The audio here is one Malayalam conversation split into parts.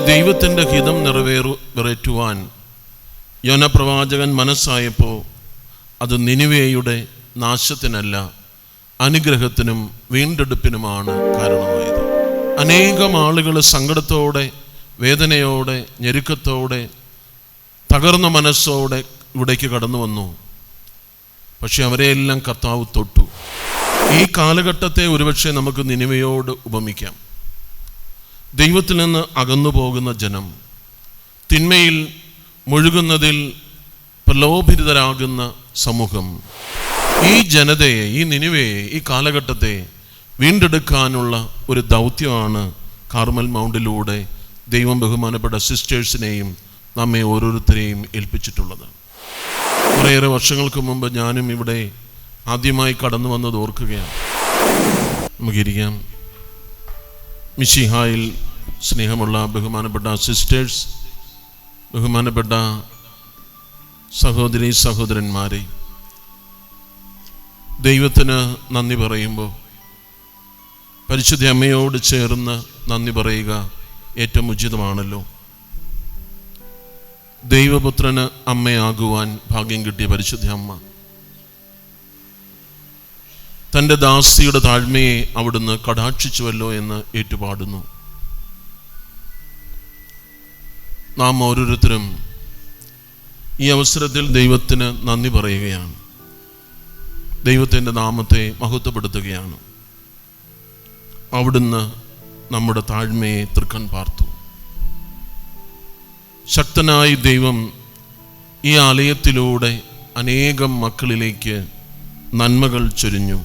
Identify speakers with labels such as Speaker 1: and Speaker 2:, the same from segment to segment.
Speaker 1: ദൈവത്തിൻ്റെ ഹിതം നിറവേറ്റുവാൻ യോന പ്രവാചകൻ മനസ്സായപ്പോൾ അത് നിനിവേയുടെ നാശത്തിനല്ല, അനുഗ്രഹത്തിനും വീണ്ടെടുപ്പിനുമാണ് കാരണമായത്. അനേകം ആളുകൾ സങ്കടത്തോടെ, വേദനയോടെ, ഞെരുക്കത്തോടെ, തകർന്ന മനസ്സോടെ ഇവിടേക്ക് കടന്നു വന്നു. പക്ഷെ അവരെയെല്ലാം കർത്താവ് തൊട്ടു. ഈ കാലഘട്ടത്തെ ഒരുപക്ഷെ നമുക്ക് നിനിവയോട് ഉപമിക്കാം. ദൈവത്തിൽ നിന്ന് അകന്നു പോകുന്ന ജനം, തിന്മയിൽ മുഴുകുന്നതിൽ പ്രലോഭിതരാകുന്ന സമൂഹം, ഈ ജനതയെ, ഈ നിനിവയെ, ഈ കാലഘട്ടത്തെ വീണ്ടെടുക്കാനുള്ള ഒരു ദൗത്യമാണ് കാർമൽ മൗണ്ടിലൂടെ ദൈവം ബഹുമാനപ്പെട്ട സിസ്റ്റേഴ്സിനെയും നമ്മെ ഓരോരുത്തരെയും ഏൽപ്പിച്ചിട്ടുള്ളത്. കുറേയേറെ വർഷങ്ങൾക്ക് മുമ്പ് ഞാനും ഇവിടെ ആദ്യമായി കടന്നു വന്നത് ഓർക്കുകയാണ്. നമുക്കിരിക്കാം. മിശിഹായിൽ സ്നേഹമുള്ള ബഹുമാനപ്പെട്ട സിസ്റ്റേഴ്സ്, ബഹുമാനപ്പെട്ട സഹോദരി സഹോദരന്മാരെ, ദൈവത്തിന് നന്ദി പറയുമ്പോൾ പരിശുദ്ധ അമ്മയോട് ചേർന്ന് നന്ദി പറയുക ഏറ്റവും ഉചിതമാണല്ലോ. ദൈവപുത്രന് അമ്മയാകുവാൻ ഭാഗ്യം കിട്ടിയ പരിശുദ്ധ അമ്മ തൻ്റെ ദാസിയുടെ താഴ്മയെ അവിടുന്ന് കടാക്ഷിച്ചുവല്ലോ എന്ന് ഏറ്റുപാടുന്നു. നാം ഓരോരുത്തരും ഈ അവസരത്തിൽ ദൈവത്തിന് നന്ദി പറയുകയാണ്, ദൈവത്തിൻ്റെ നാമത്തെ മഹത്വപ്പെടുത്തുകയാണ്. അവിടുന്ന് നമ്മുടെ താഴ്മയെ തൃക്കൺ പാർത്തു. ശക്തനായി ദൈവം ഈ ആലയത്തിലൂടെ അനേകം മക്കളിലേക്ക് നന്മകൾ ചൊരിഞ്ഞു.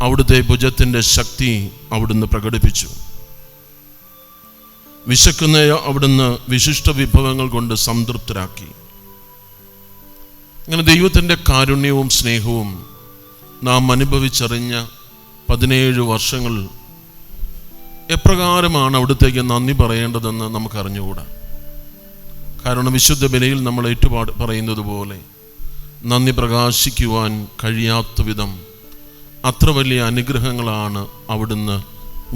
Speaker 1: അവിടുത്തെ ഭുജത്തിൻ്റെ ശക്തി അവിടുന്ന് പ്രകടിപ്പിച്ചു. വിശക്കുന്ന അവിടുന്ന് വിശിഷ്ട വിഭവങ്ങൾ കൊണ്ട് സംതൃപ്തരാക്കി. അങ്ങനെ ദൈവത്തിൻ്റെ കാരുണ്യവും സ്നേഹവും നാം അനുഭവിച്ചറിഞ്ഞ 17 വർഷങ്ങൾ എപ്രകാരമാണ് അവിടുത്തേക്ക് നന്ദി പറയേണ്ടതെന്ന് നമുക്കറിഞ്ഞുകൂടാ. കാരണം വിശുദ്ധ ബലിയിൽ നമ്മൾ പറയുന്നത് പോലെ നന്ദി പ്രകാശിക്കുവാൻ കഴിയാത്ത വിധം അത്ര വലിയ അനുഗ്രഹങ്ങളാണ് അവിടുന്ന്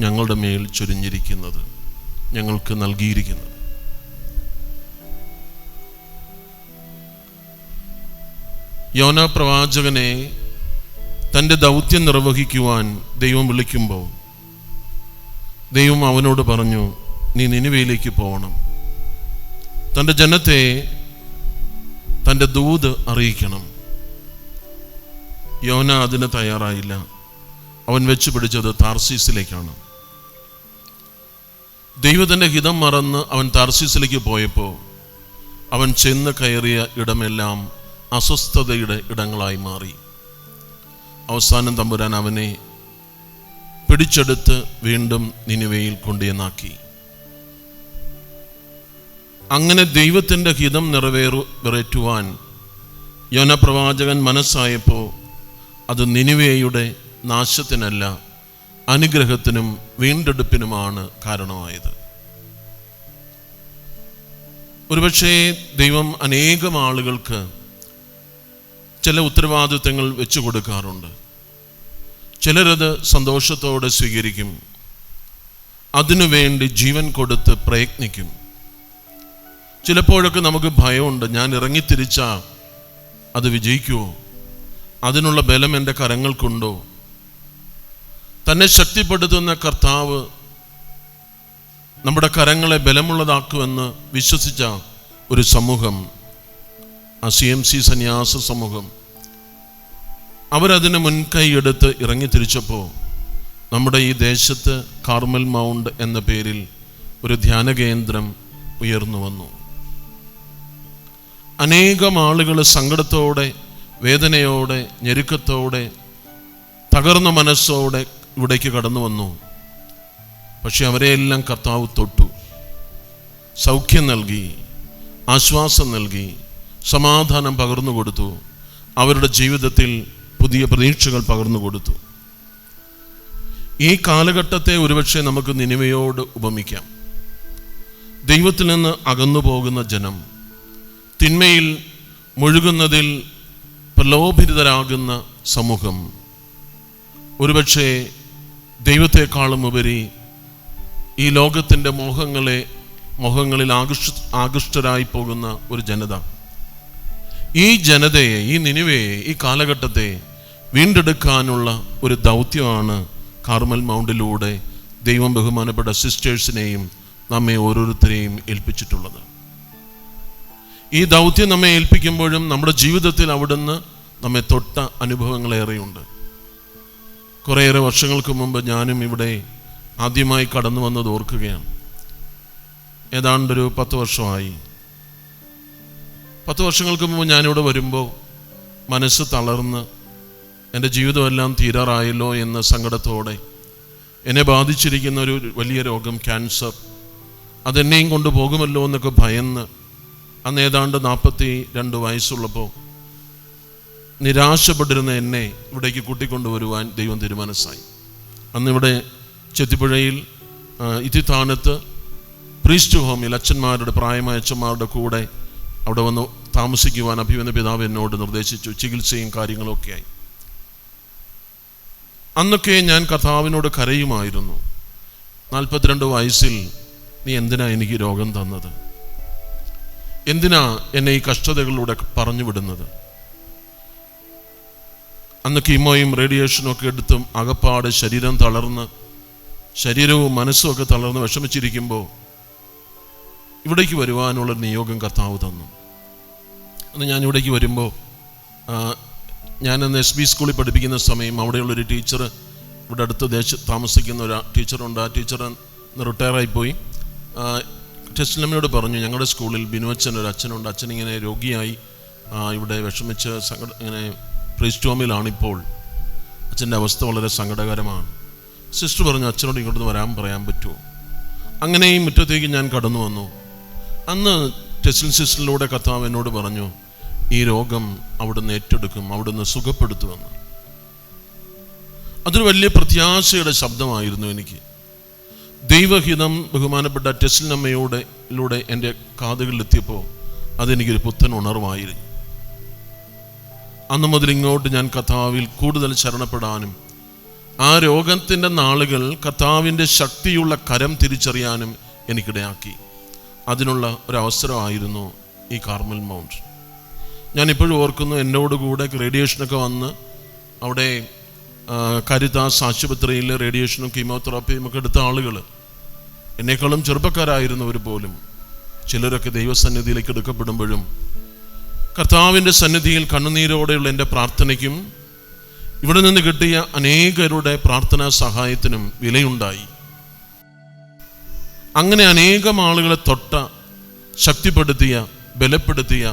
Speaker 1: ഞങ്ങളുടെ മേൽ ചൊരിഞ്ഞിരിക്കുന്നത്, ഞങ്ങൾക്ക് നൽകിയിരിക്കുന്നത്. യോന പ്രവാചകനെ തൻ്റെ ദൗത്യം നിർവഹിക്കുവാൻ ദൈവം വിളിക്കുമ്പോൾ ദൈവം അവനോട് പറഞ്ഞു, നീ നിനിവേയിലേക്ക് പോകണം, തൻ്റെ ജനത്തെ തൻ്റെ ദൂത് അറിയിക്കണം. യോന അതിന് തയ്യാറായില്ല. അവൻ വെച്ച് പിടിച്ചത് താർസീസിലേക്കാണ്. ദൈവത്തിൻ്റെ ഹിതം മറന്ന് അവൻ താർസീസിലേക്ക് പോയപ്പോൾ അവൻ ചെന്ന് കയറിയ ഇടമെല്ലാം അസ്വസ്ഥതയുടെ ഇടങ്ങളായി മാറി. അവസാനം തമ്പുരാൻ അവനെ പിടിച്ചെടുത്ത് വീണ്ടും നിനിവേയിൽ കൊണ്ടുവന്നാക്കി. അങ്ങനെ ദൈവത്തിൻ്റെ ഹിതം നിറവേറ്റുവാൻ യോന പ്രവാചകൻ മനസ്സായപ്പോൾ അത് നിനിവേയുടെ നാശത്തിനല്ല, അനുഗ്രഹത്തിനും വീണ്ടെടുപ്പിനുമാണ് കാരണമായത്. ഒരുപക്ഷേ ദൈവം അനേകം ആളുകൾക്ക് ചില ഉത്തരവാദിത്തങ്ങൾ വെച്ചു കൊടുക്കാറുണ്ട്. ചിലരത് സന്തോഷത്തോടെ സ്വീകരിക്കും, അതിനുവേണ്ടി ജീവൻ കൊടുത്ത് പ്രയത്നിക്കും. ചിലപ്പോഴൊക്കെ നമുക്ക് ഭയമുണ്ട്, ഞാൻ ഇറങ്ങിത്തിരിച്ചാൽ അത് വിജയിക്കുമോ, അതിനുള്ള ബലം എൻ്റെ കരങ്ങൾക്കുണ്ടോ? തന്നെ ശക്തിപ്പെടുത്തുന്ന കർത്താവ് നമ്മുടെ കരങ്ങളെ ബലമുള്ളതാക്കുമെന്ന് വിശ്വസിച്ച ഒരു സമൂഹം, CMC സന്യാസ സമൂഹം, അവരതിന് മുൻകൈയെടുത്ത് ഇറങ്ങിത്തിരിച്ചപ്പോൾ നമ്മുടെ ഈ ദേശത്ത് കാർമൽ മൗണ്ട് എന്ന പേരിൽ ഒരു ധ്യാന കേന്ദ്രം ഉയർന്നു വന്നു. അനേകം ആളുകൾ സങ്കടത്തോടെ, വേദനയോടെ, ഞെരുക്കത്തോടെ, തകർന്ന മനസ്സോടെ ഇവിടേക്ക് കടന്നു വന്നു. പക്ഷെ അവരെയെല്ലാം കർത്താവ് തൊട്ടു, സൗഖ്യം നൽകി, ആശ്വാസം നൽകി, സമാധാനം പകർന്നു കൊടുത്തു. അവരുടെ ജീവിതത്തിൽ പുതിയ പ്രതീക്ഷകൾ പകർന്നു കൊടുത്തു. ഈ കാലഘട്ടത്തെ ഒരുപക്ഷെ നമുക്ക് നിനിവയോട് ഉപമിക്കാം. ദൈവത്തിൽ നിന്ന് അകന്നു പോകുന്ന ജനം, തിന്മയിൽ മുഴുകുന്നതിൽ പ്രലോഭിതരാകുന്ന സമൂഹം, ഒരുപക്ഷെ ദൈവത്തെക്കാളും ഉപരി ഈ ലോകത്തിൻ്റെ മോഹങ്ങളിൽ ആകൃഷ്ടരായി പോകുന്ന ഒരു ജനത. ഈ ജനതയെ, ഈ നിനിവയെ, ഈ കാലഘട്ടത്തെ വീണ്ടെടുക്കാനുള്ള ഒരു ദൗത്യമാണ് കാർമൽ മൗണ്ടിലൂടെ ദൈവം ബഹുമാനപ്പെട്ട സിസ്റ്റേഴ്സിനെയും നമ്മെ ഓരോരുത്തരെയും ഏൽപ്പിച്ചിട്ടുള്ളത്. ഈ ദൗത്യം നമ്മെ ഏൽപ്പിക്കുമ്പോഴും നമ്മുടെ ജീവിതത്തിൽ അവിടുന്ന് നമ്മെ തൊട്ട അനുഭവങ്ങളേറെയുണ്ട്. കുറേയേറെ വർഷങ്ങൾക്ക് മുമ്പ് ഞാനും ഇവിടെ ആദ്യമായി കടന്നു വന്നത് ഓർക്കുകയാണ്. ഏതാണ്ടൊരു 10 വർഷമായി. 10 വർഷങ്ങൾക്ക് മുമ്പ് ഞാനിവിടെ വരുമ്പോൾ മനസ്സ് തളർന്ന് എൻ്റെ ജീവിതമെല്ലാം തീരാറായല്ലോ എന്ന സങ്കടത്തോടെ എന്നെ ബാധിച്ചിരിക്കുന്ന ഒരു വലിയ രോഗം, ക്യാൻസർ, അതെന്നെയും കൊണ്ട് പോകുമല്ലോ എന്നൊക്കെ ഭയന്ന് അന്ന് ഏതാണ്ട് 42 വയസ്സുള്ളപ്പോൾ നിരാശപ്പെട്ടിരുന്ന എന്നെ ഇവിടേക്ക് കൂട്ടിക്കൊണ്ടുവരുവാൻ ദൈവം തീരുമാനമായി. അന്നിവിടെ ചെത്തിപ്പുഴയിൽ ഇത്തിത്താനത്ത് പ്രീസ്റ്റ് ഹോമിൽ അച്ഛന്മാരുടെ, പ്രായമായ അച്ഛന്മാരുടെ കൂടെ അവിടെ വന്ന് താമസിക്കുവാൻ അഭിമന്യ പിതാവ് എന്നോട് നിർദ്ദേശിച്ചു. ചികിത്സയും കാര്യങ്ങളൊക്കെയായി. അന്നൊക്കെ ഞാൻ കർത്താവിനോട് കരയുമായിരുന്നു. 42 വയസ്സിൽ നീ എന്തിനാ എനിക്ക് രോഗം തന്നത്? എന്തിനാ എന്നെ ഈ കഷ്ടതകളിലൂടെ പറഞ്ഞു വിടുന്നത്? അന്ന് കീമോയും റേഡിയേഷനും ഒക്കെ എടുത്തും അകപ്പാട് ശരീരവും മനസ്സും ഒക്കെ തളർന്ന് വിഷമിച്ചിരിക്കുമ്പോൾ ഇവിടേക്ക് വരുവാനുള്ള നിയോഗം കർത്താവ് തന്നു. അന്ന് ഞാൻ ഇവിടേക്ക് വരുമ്പോൾ ഞാനന്ന് SB സ്കൂളിൽ പഠിപ്പിക്കുന്ന സമയം അവിടെയുള്ളൊരു ടീച്ചർ, ഇവിടെ അടുത്ത താമസിക്കുന്ന ഒരു ടീച്ചറുണ്ട്. ആ ടീച്ചർ റിട്ടയറായിപ്പോയി. ടെസ്റ്റിലമ്മയോട് പറഞ്ഞു, ഞങ്ങളുടെ സ്കൂളിൽ ബിനുവച്ചൻ ഒരു അച്ഛനുണ്ട്, അച്ഛനിങ്ങനെ രോഗിയായി ഇവിടെ വിഷമിച്ച് ഇങ്ങനെ പ്രീസ്റ്റ് ഹോമിലാണിപ്പോൾ, അച്ഛൻ്റെ അവസ്ഥ വളരെ സങ്കടകരമാണ്. സിസ്റ്റർ പറഞ്ഞു, അച്ഛനോട് ഇങ്ങോട്ട് പറയാൻ പറ്റുമോ? അങ്ങനെ ഈ മുറ്റത്തേക്ക് ഞാൻ കടന്നു വന്നു. അന്ന് ടെസ്റ്റിൽ സിസ്റ്ററിലൂടെ കർത്താവ് എന്നോട് പറഞ്ഞു, ഈ രോഗം അവിടുന്ന് ഏറ്റെടുക്കും, അവിടുന്ന് സുഖപ്പെടുത്തുമെന്ന്. അതൊരു വലിയ പ്രത്യാശയുടെ ശബ്ദമായിരുന്നു എനിക്ക്. ദൈവഹിതം ബഹുമാനപ്പെട്ട ടെസ്റ്റിലമ്മയിലൂടെ എൻ്റെ കാതുകളിലെത്തിയപ്പോൾ അതെനിക്കൊരു പുത്തൻ ഉണർവായിരുന്നു. അന്ന് മുതൽ ഇങ്ങോട്ട് ഞാൻ കർത്താവിൽ കൂടുതൽ ശരണപ്പെടാനും ആ രോഗത്തിൻ്റെ നാളുകൾ കർത്താവിൻ്റെ ശക്തിയുള്ള കരം തിരിച്ചറിയാനും എനിക്കിടയാക്കി. അതിനുള്ള ഒരവസരമായിരുന്നു ഈ കാർമൽ മൗണ്ട്. ഞാനിപ്പോഴും ഓർക്കുന്നു, എന്നോടുകൂടെ റേഡിയേഷനൊക്കെ വന്ന് അവിടെ കാരിത്താസ് ആശുപത്രിയിൽ റേഡിയേഷനും കീമോതെറാപ്പിയും ഒക്കെ എടുത്ത ആളുകൾ, എന്നെക്കാളും ചെറുപ്പക്കാരായിരുന്നവർ പോലും, ചിലരൊക്കെ ദൈവസന്നിധിയിലേക്ക് എടുക്കപ്പെടുമ്പോഴും കർത്താവിൻ്റെ സന്നിധിയിൽ കണ്ണുനീരോടെയുള്ള എൻ്റെ പ്രാർത്ഥനയ്ക്കും ഇവിടെ നിന്ന് കിട്ടിയ അനേകരുടെ പ്രാർത്ഥനാ സഹായത്തിനും വിലയുണ്ടായി. അങ്ങനെ അനേകം ആളുകളെ തൊട്ട, ശക്തിപ്പെടുത്തിയ, ബലപ്പെടുത്തിയ,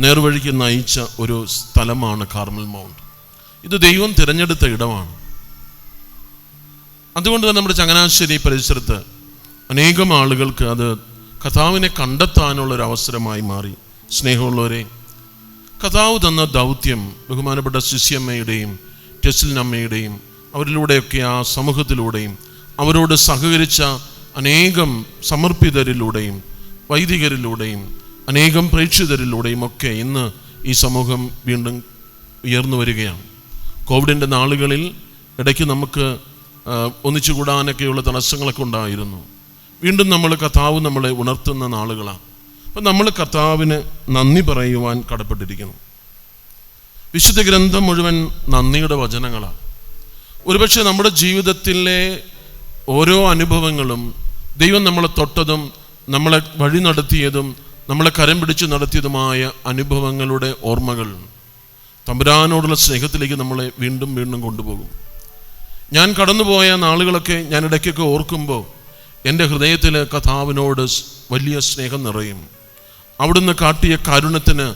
Speaker 1: നേർവഴിക്ക് നയിച്ച ഒരു സ്ഥലമാണ് കാർമൽ മൗണ്ട്. ഇത് ദൈവം തിരഞ്ഞെടുത്ത ഇടമാണ്. അതുകൊണ്ട് തന്നെ നമ്മുടെ ചങ്ങനാശ്ശേരി പരിസരത്ത് അനേകം ആളുകൾക്ക് അത് കർത്താവിനെ കണ്ടെത്താനുള്ളൊരു അവസരമായി മാറി. സ്നേഹമുള്ളവരെ, കർത്താവ് തന്ന ദൗത്യം ബഹുമാനപ്പെട്ട സിസിയമ്മയുടെയും ടെസ്ലിനമ്മയുടെയും അവരിലൂടെയൊക്കെ ആ സമൂഹത്തിലൂടെയും അവരോട് സഹകരിച്ച അനേകം സമർപ്പിതരിലൂടെയും വൈദികരിലൂടെയും അനേകം പ്രേക്ഷിതരിലൂടെയും ഒക്കെ ഇന്ന് ഈ സമൂഹം വീണ്ടും ഉയർന്നു വരികയാണ്. കോവിഡിൻ്റെ നാളുകളിൽ ഇടയ്ക്ക് നമുക്ക് ഒന്നിച്ചുകൂടാനൊക്കെയുള്ള തടസ്സങ്ങളൊക്കെ ഉണ്ടായിരുന്നു. വീണ്ടും കർത്താവ് നമ്മളെ ഉണർത്തുന്ന നാളുകളാണ്. അപ്പം നമ്മൾ കർത്താവിന് നന്ദി പറയുവാൻ കടപ്പെട്ടിരിക്കുന്നു. വിശുദ്ധ ഗ്രന്ഥം മുഴുവൻ നന്ദിയുടെ വചനങ്ങളാണ്. ഒരുപക്ഷെ നമ്മുടെ ജീവിതത്തിലെ ഓരോ അനുഭവങ്ങളും ദൈവം നമ്മളെ തൊട്ടതും നമ്മളെ വഴി നടത്തിയതും നമ്മളെ കരം പിടിച്ച് നടത്തിയതുമായ അനുഭവങ്ങളുടെ ഓർമ്മകൾ തമ്പുരാനോടുള്ള സ്നേഹത്തിലേക്ക് നമ്മളെ വീണ്ടും വീണ്ടും കൊണ്ടുപോകും. ഞാൻ കടന്നുപോയ നാളുകളൊക്കെ ഞാൻ ഇടയ്ക്കൊക്കെ ഓർക്കുമ്പോൾ എൻ്റെ ഹൃദയത്തിൽ കർത്താവിനോട് വലിയ സ്നേഹം നിറയും. അവിടുന്ന് കാട്ടിയ കാരുണ്യത്തിന്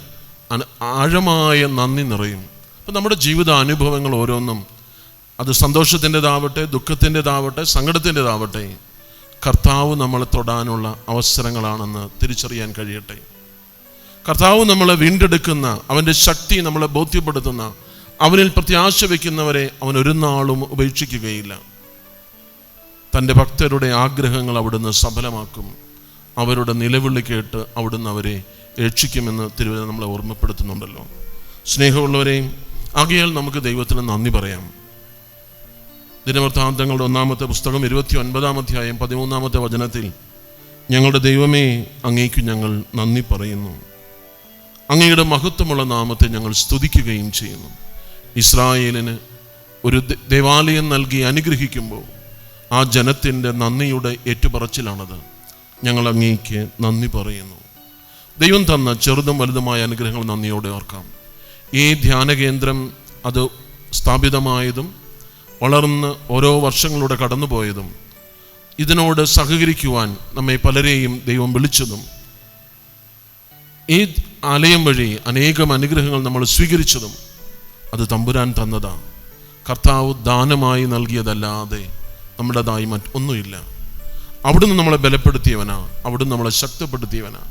Speaker 1: ആഴമായ നന്ദി നിറയും. അപ്പം നമ്മുടെ ജീവിത അനുഭവങ്ങൾ ഓരോന്നും, അത് സന്തോഷത്തിൻ്റെതാവട്ടെ, ദുഃഖത്തിൻ്റെതാവട്ടെ, സങ്കടത്തിൻ്റെതാവട്ടെ, കർത്താവ് നമ്മളെ തൊടാനുള്ള അവസരങ്ങളാണെന്ന് തിരിച്ചറിയാൻ കഴിയട്ടെ. കർത്താവ് നമ്മളെ വീണ്ടെടുക്കുന്ന, അവൻ്റെ ശക്തി നമ്മളെ ബോധ്യപ്പെടുത്തുന്ന, അവനിൽ പ്രത്യാശ വയ്ക്കുന്നവരെ അവൻ ഒരു നാളും ഉപേക്ഷിക്കുകയില്ല. തൻ്റെ ഭക്തരുടെ ആഗ്രഹങ്ങൾ അവിടുന്ന് സഫലമാക്കും. അവരുടെ നിലവിളി കേട്ട് അവിടുന്ന് അവരെ രക്ഷിക്കുമെന്ന് തിരുവചനം നമ്മളെ ഓർമ്മപ്പെടുത്തുന്നുണ്ടല്ലോ. സ്നേഹമുള്ളവരെയും, ആകയാൽ നമുക്ക് ദൈവത്തിന് നന്ദി പറയാം. ദിനവൃത്താന്തങ്ങളുടെ 1-ാമത്തെ പുസ്തകം 29-ാം അധ്യായം 13-ാമത്തെ വചനത്തിൽ, ഞങ്ങളുടെ ദൈവമേ, അങ്ങേക്ക് ഞങ്ങൾ നന്ദി പറയുന്നു, അങ്ങയുടെ മഹത്വമുള്ള നാമത്തെ ഞങ്ങൾ സ്തുതിക്കുകയും ചെയ്യുന്നു. ഇസ്രായേലിന് ഒരു ദേവാലയം നൽകി അനുഗ്രഹിക്കുമ്പോൾ ആ ജനത്തിൻ്റെ നന്ദിയുടെ ഏറ്റുപറച്ചിലാണത്. ഞങ്ങൾ അങ്ങേക്ക് നന്ദി പറയുന്നു. ദൈവം തന്ന ചെറുതും വലുതുമായ അനുഗ്രഹങ്ങൾ നന്ദിയോടെ ഓർക്കാം. ഈ ധ്യാന കേന്ദ്രം അത് സ്ഥാപിതമായതും വളർന്ന് ഓരോ വർഷങ്ങളിലൂടെ കടന്നുപോയതും ഇതിനോട് സഹകരിക്കുവാൻ നമ്മെ പലരെയും ദൈവം വിളിച്ചതും ഈ ആലയം വഴി അനേകം അനുഗ്രഹങ്ങൾ നമ്മൾ സ്വീകരിച്ചതും അത് തമ്പുരാൻ തന്നതാണ്. കർത്താവ് ദാനമായി നൽകിയതല്ലാതെ നമ്മുടേതായി മറ്റൊന്നുമില്ല. അവിടുന്ന് നമ്മളെ ബലപ്പെടുത്തിയവനാ, അവിടുന്ന് നമ്മളെ ശക്തിപ്പെടുത്തിയവനാ.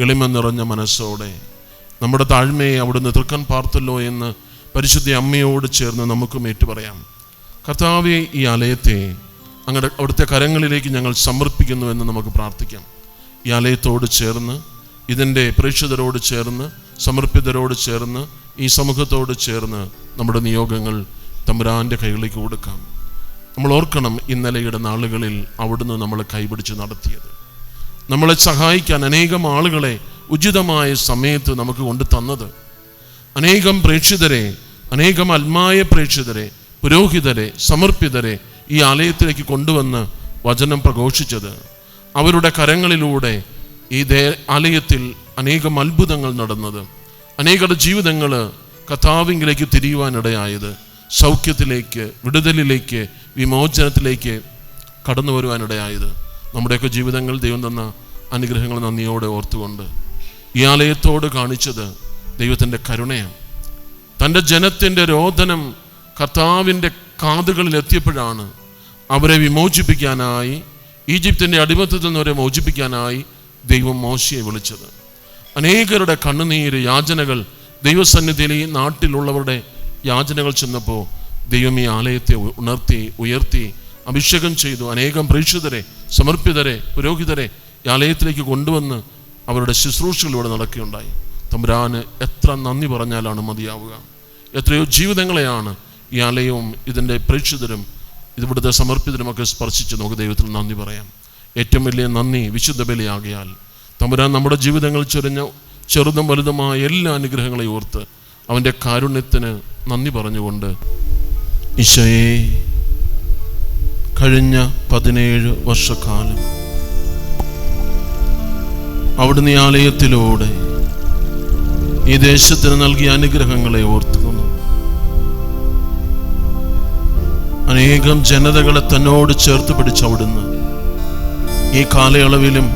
Speaker 1: എളിമ നിറഞ്ഞ മനസ്സോടെ നമ്മുടെ താഴ്മയെ അവിടുന്ന് തൃക്കൺ പാർത്തല്ലോ എന്ന് പരിശുദ്ധ അമ്മയോട് ചേർന്ന് നമുക്കും ഏറ്റുപറയാം. കർത്താവെ, ഈ ആലയത്തെ അവിടുത്തെ കരങ്ങളിലേക്ക് ഞങ്ങൾ സമർപ്പിക്കുന്നു എന്ന് നമുക്ക് പ്രാർത്ഥിക്കാം. ഈ ആലയത്തോട് ചേർന്ന്, ഇതിൻ്റെ പ്രേക്ഷിതരോട് ചേർന്ന്, സമർപ്പിതരോട് ചേർന്ന്, ഈ സമൂഹത്തോട് ചേർന്ന് നമ്മുടെ നിയോഗങ്ങൾ തമ്പുരാൻ്റെ കൈകളിലേക്ക് കൊടുക്കാം. നമ്മൾ ഓർക്കണം, ഇന്നലെയുടെ നാളുകളിൽ അവിടുന്ന് നമ്മളെ കൈപിടിച്ച് നടത്തിയത്, നമ്മളെ സഹായിക്കാൻ അനേകം ആളുകളെ ഉചിതമായ സമയത്ത് നമുക്ക് കൊണ്ട് തന്നത്, അനേകം പ്രേക്ഷിതരെ, അനേകം ആത്മായ പ്രേക്ഷിതരെ, പുരോഹിതരെ, സമർപ്പിതരെ ഈ ആലയത്തിലേക്ക് കൊണ്ടുവന്ന് വചനം പ്രഘോഷിച്ചത്, അവരുടെ കരങ്ങളിലൂടെ ഈ ആലയത്തിൽ അനേകം അത്ഭുതങ്ങൾ നടന്നത്, അനേകരുടെ ജീവിതങ്ങൾ കർത്താവിലേക്ക് തിരിയുവാനിടയായത്, സൗഖ്യത്തിലേക്ക്, വിടുതലിലേക്ക്, വിമോചനത്തിലേക്ക് കടന്നു വരുവാനിടയായത്, നമ്മുടെയൊക്കെ ജീവിതങ്ങൾ ദൈവം തന്ന അനുഗ്രഹങ്ങൾ നന്ദിയോടെ ഓർത്തുകൊണ്ട് ഈ ആലയത്തോട് കാണിച്ചത് ദൈവത്തിൻ്റെ കരുണയാണ്. തൻ്റെ ജനത്തിൻ്റെ രോദനം കർത്താവിൻ്റെ കാതുകളിൽ എത്തിയപ്പോഴാണ് അവരെ വിമോചിപ്പിക്കാനായി, ഈജിപ്തിൻ്റെ അടിമത്തത്തിൽ നിന്ന് അവരെ മോചിപ്പിക്കാനായി ദൈവം മോശയെ വിളിച്ചത്. അനേകരുടെ കണ്ണുനീര്, യാചനകൾ ദൈവസന്നിധിയിൽ ഈ നാട്ടിലുള്ളവരുടെ യാചനകൾ ചെന്നപ്പോൾ ദൈവം ഈ ആലയത്തെ ഉയർത്തി അഭിഷേകം ചെയ്തു. അനേകം പ്രേക്ഷിതരെ, സമർപ്പിതരെ, പുരോഹിതരെ ഈ ആലയത്തിലേക്ക് കൊണ്ടുവന്ന് അവരുടെ ശുശ്രൂഷകളിലൂടെ നടക്കുകയുണ്ടായി. തമ്പുരാന് എത്ര നന്ദി പറഞ്ഞാലാണ് മതിയാവുക. എത്രയോ ജീവിതങ്ങളെയാണ് ഈ ആലയവും ഇതിൻ്റെ പ്രേക്ഷിതരും ഇവിടുത്തെ സമർപ്പിതരുമൊക്കെ സ്പർശിച്ച് നമുക്ക് ദൈവത്തിൽ നന്ദി പറയാം. ഏറ്റവും വലിയ നന്ദി വിശുദ്ധ ബലിയാകിയാൽ തമ്പുരാൻ നമ്മുടെ ജീവിതങ്ങൾ ചൊരിഞ്ഞ ചെറുതും വലുതുമായ എല്ലാ അനുഗ്രഹങ്ങളെയും ഓർത്ത് അവൻ്റെ കാരുണ്യത്തിന് നന്ദി പറഞ്ഞുകൊണ്ട്, ഈശോയെ, കഴിഞ്ഞ 17 വർഷക്കാലം അവിടുന്ന് ഈ ആലയത്തിലൂടെ ഈ ദേശത്തിന് നൽകിയ അനുഗ്രഹങ്ങളെ ഓർത്തുന്നു. അനേകം ജനതകളെ തന്നോട് ചേർത്ത് പിടിച്ച് അവിടുന്ന് ഈ കാലയളവിലും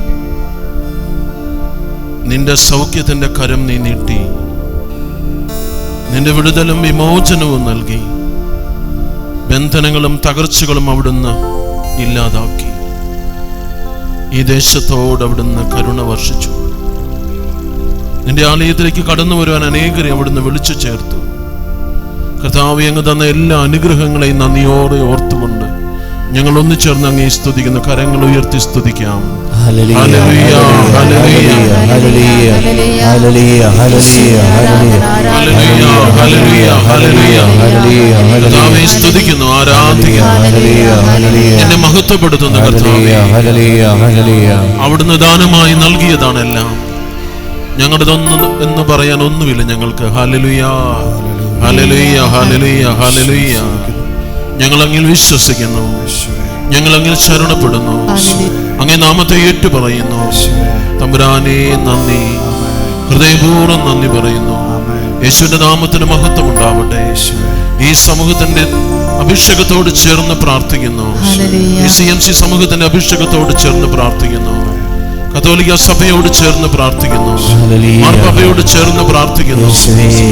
Speaker 1: നിന്റെ സൗഖ്യത്തിൻ്റെ കരം നീ നീട്ടി, നിന്റെ വിടുതലും വിമോചനവും നൽകി, ബന്ധനങ്ങളും തകർച്ചകളും അവിടുന്ന് ഇല്ലാതാക്കി. ഈ ദേശത്തോട് അവിടുന്ന് കരുണ വർഷിച്ചു. നിന്റെ ആലയത്തിലേക്ക് കടന്നു വരുവാൻ അനേകരെ അവിടുന്ന് വിളിച്ചു ചേർത്തു. കർത്താവേ, അങ്ങ് തന്ന എല്ലാ അനുഗ്രഹങ്ങളെയും നന്ദിയോടെ ഓർത്തുകൊണ്ട് ഞങ്ങൾ ഒന്നിച്ചേർന്ന് അങ്ങേ സ്തുതിക്കുന്ന കരങ്ങൾ ഉയർത്തി സ്തുതിക്കാം.
Speaker 2: Hallelujah, hallelujah, hallelujah, hallelujah, hallelujah, hallelujah, hallelujah, hallelujah.
Speaker 1: കർത്താവേ, സ്തുതിക്കുന്നു, ആരാധിക്കുന്നു, എന്നെ മഹത്വപ്പെടുത്തുന്നു. കർത്താവേ, അവിടുന്ന് ദാനമായി നൽകിയതാണെല്ലാം. ഞങ്ങളുടെതൊന്നും എന്ന് പറയാൻ ഒന്നുമില്ല ഞങ്ങൾക്ക്. Hallelujah, hallelujah, hallelujah, hallelujah. ഞങ്ങൾ അങ്ങിൽ വിശ്വസിക്കുന്നു, ഞങ്ങൾ അങ്ങിൽ ശരണപ്പെടുന്നു, അങ്ങേ നാമത്തെ ഏറ്റുപറയുന്നു. തമ്പുരാനേ, നന്ദി, ഹൃദയപൂർവ്വം നന്ദി പറയുന്നു. യേശുവിന്റെ നാമത്തിന് മഹത്വം ഉണ്ടാവട്ടെ. ഈ സമൂഹത്തിന്റെ അഭിഷേകത്തോട് ചേർന്ന് പ്രാർത്ഥിക്കുന്നു. ഈ CMC സമൂഹത്തിന്റെ അഭിഷേകത്തോട് ചേർന്ന് പ്രാർത്ഥിക്കുന്നു. കത്തോലിക്ക സഭയോട് ചേർന്ന് പ്രാർത്ഥിക്കുന്നു. മാർപ്പാപ്പയോട് ചേർന്ന് പ്രാർത്ഥിക്കുന്നു.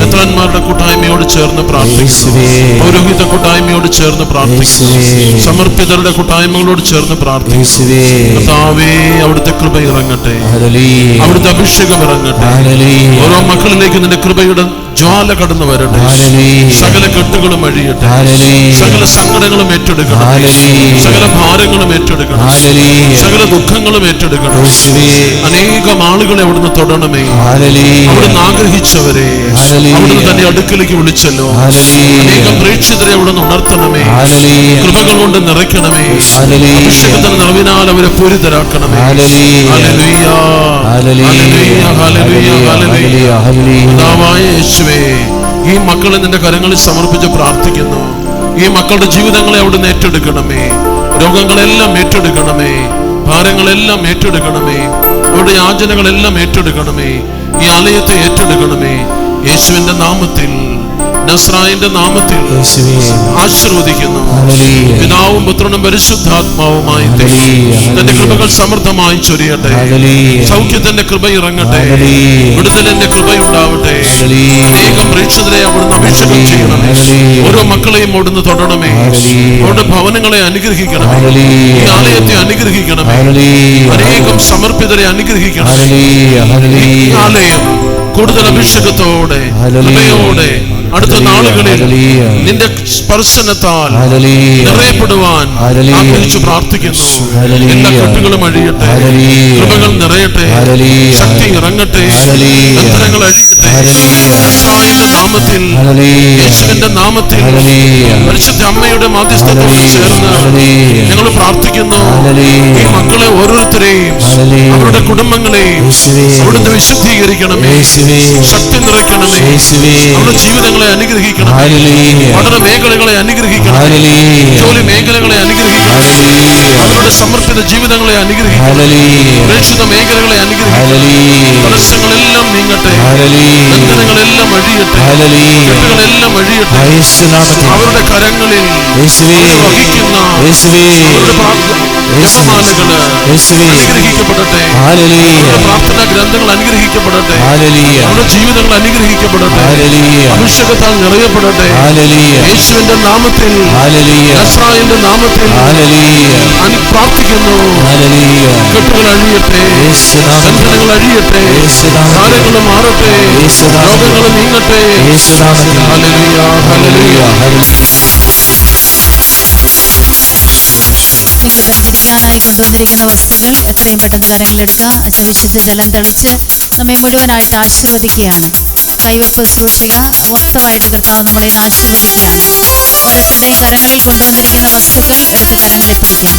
Speaker 1: മെത്രാന്മാരുടെ കൂട്ടായ്മയോട് ചേർന്ന് പ്രാർത്ഥിക്കുന്നു. പൗരോഹിത കൂട്ടായ്മയോട് ചേർന്ന് പ്രാർത്ഥിക്കുന്നു. സമർപ്പിതരുടെ കൂട്ടായ്മകളോട് ചേർന്ന് പ്രാർത്ഥിക്കുന്നു. കർത്താവേ, അവിടുത്തെ കൃപ ഇറങ്ങട്ടെ, അവിടുത്തെ അഭിഷേകം ഇറങ്ങട്ടെ. ഓരോ മക്കളിലേക്ക് നിന്റെ കൃപയുടെ ജ്വാല കടന്നു വരട്ടെ. സകല കെട്ടുകളും അഴിയട്ടെ. സകല സങ്കടങ്ങളും ഏറ്റെടുക്കണം. സകല ഭാരങ്ങളും ഏറ്റെടുക്കണം. സകല ദുഃഖങ്ങളും ഏറ്റെടുക്കണം. അനേകം ആളുകളെ അവിടുന്ന് തൊടണമേ. അവിടുന്ന് ആഗ്രഹിച്ചവരെ അവിടുന്ന് തന്റെ അടുക്കലേക്ക് വിളിച്ചല്ലോ. അനേകം പ്രേക്ഷിതരെ അവിടുന്ന് ഉണർത്തണമേ. കൃപകൾ കൊണ്ട് നിറയ്ക്കണമേ. അഭിഷേകത്തിന് നിറവിനാൽ അവരെ പൂരിതരാക്കണമേ. Hallelujah, hallelujah, hallelujah, hallelujah. പിതാവായ യേശുവേ, ഈ മക്കളെ നിന്റെ കരങ്ങളിൽ സമർപ്പിച്ച് പ്രാർത്ഥിക്കുന്നു. ഈ മക്കളുടെ ജീവിതങ്ങളെ അവിടുന്ന് ഏറ്റെടുക്കണമേ. രോഗങ്ങളെല്ലാം ഏറ്റെടുക്കണമേ. ഭാരങ്ങളെല്ലാം ഏറ്റെടുക്കണമേ. അവരുടെ യാചനകളെല്ലാം ഏറ്റെടുക്കണമേ. ഈ ആലയത്തെ ഏറ്റെടുക്കണമേ. യേശുവിന്റെ നാമത്തിൽ, നസ്രായന്റെ നാമത്തിൽ ആശീർവദിക്കുന്നു. പിതാവും പുത്രനും പരിശുദ്ധാത്മാവുമായി തന്റെ കൃപകൾ സമൃദ്ധമായി ചൊരിയട്ടെ. സൗഖ്യത്തിന്റെ കൃപ ഇറങ്ങട്ടെ. വിടുതലിന്റെ കൃപയുണ്ടാവട്ടെ. അനേകം പ്രേക്ഷിതരെ അവിടുന്ന് അഭിഷേകം ചെയ്യണമേ. ഓരോ മക്കളെയും അവിടുന്ന് തൊടണമേ. അവരുടെ ഭവനങ്ങളെ അനുഗ്രഹിക്കണമേ. ഈ ആലയത്തെ അനുഗ്രഹിക്കണമേ. അനേകം സമർപ്പിതരെ അനുഗ്രഹിക്കണമേ. ഈ ആലയം കൂടുതൽ അഭിഷേകത്തോടെ, കൃപയോടെ അടുത്ത നാളുകളിൽ നിന്റെ സ്പർശനത്താൽ നിറയപ്പെടുവാൻ ആഗ്രഹിച്ചു പ്രാർത്ഥിക്കുന്നു. എല്ലാ കെട്ടുകളും അഴിയട്ടെ. കൃപകൾ നിറയട്ടെ. ശക്തി ഇറങ്ങട്ടെ. ബന്ധനങ്ങൾ അഴിയട്ടെ. നസ്രായന്റെ നാമത്തിൽ, യേശുവിന്റെ നാമത്തിൽ, പരിശുദ്ധ അമ്മയുടെ മാധ്യസ്ഥത്തോട് ചേർന്ന് ഞങ്ങൾ പ്രാർത്ഥിക്കുന്നു. ഈ മക്കളെ ഓരോരുത്തരെയും അവരുടെ കുടുംബങ്ങളെയും അവിടുന്ന് വിശുദ്ധീകരിക്കണമേ. ശക്തി നിറയ്ക്കണമേ. അവരുടെ ജീവിതങ്ങളെ അനുഗ്രഹിക്കണം. പഠന മേഖലകളെ അനുഗ്രഹിക്കണം. ജോലി മേഖലകളെ അനുഗ്രഹിക്കണം. അവരുടെ സമർപ്പിത ജീവിതങ്ങളെ അനുഗ്രഹിക്കണം. പ്രേക്ഷിത മേഖലകളെ അനുഗ്രഹിക്കണം. തടസ്സങ്ങളെല്ലാം നീങ്ങട്ടെ. ബന്ധനങ്ങളെല്ലാം അഴിയട്ടെ. കെട്ടുകളെല്ലാം അഴിയട്ടെ. അവരുടെ കരങ്ങളിൽ വഹിക്കുന്ന ജപമാലകള് അനുഗ്രഹിക്കപ്പെടട്ടെ. പ്രാർത്ഥനാ ഗ്രന്ഥങ്ങൾ അനുഗ്രഹിക്കപ്പെടട്ടെ. അവരുടെ ജീവിതങ്ങൾ അനുഗ്രഹിക്കപ്പെടട്ടെ. അഭിഷേകത്താൽ നിറയപ്പെടട്ടെ. യേശുവിന്റെ നാമത്തിൽ, നസ്രായന്റെ നാമത്തിൽ പ്രാർത്ഥിക്കുന്നു. കെട്ടുകൾ അഴിയട്ടെ. ബന്ധനങ്ങൾ അഴിയട്ടെ. ഭാരങ്ങൾ മാറട്ടെ. രോഗങ്ങൾ നീങ്ങട്ടെ. Hallelujah, hallelujah.
Speaker 3: നിങ്ങൾ തരംതിരിക്കാനായി കൊണ്ടുവന്നിരിക്കുന്ന വസ്തുക്കൾ എത്രയും പെട്ടെന്ന് കരങ്ങളിലെടുക്കുക. അച്ഛൻ വിശുദ്ധ ജലം തെളിച്ച് നമ്മെ മുഴുവനായിട്ട് ആശീർവദിക്കുകയാണ്. കൈവെപ്പ് സൂക്ഷിക. മൊത്തമായിട്ട് കർത്താവ് നമ്മളെ ഇന്ന് ആശീർവദിക്കുകയാണ്. ഓരോരുത്തരുടെയും കരങ്ങളിൽ കൊണ്ടുവന്നിരിക്കുന്ന വസ്തുക്കൾ എടുത്ത് കരങ്ങളിൽ പിടിക്കാം.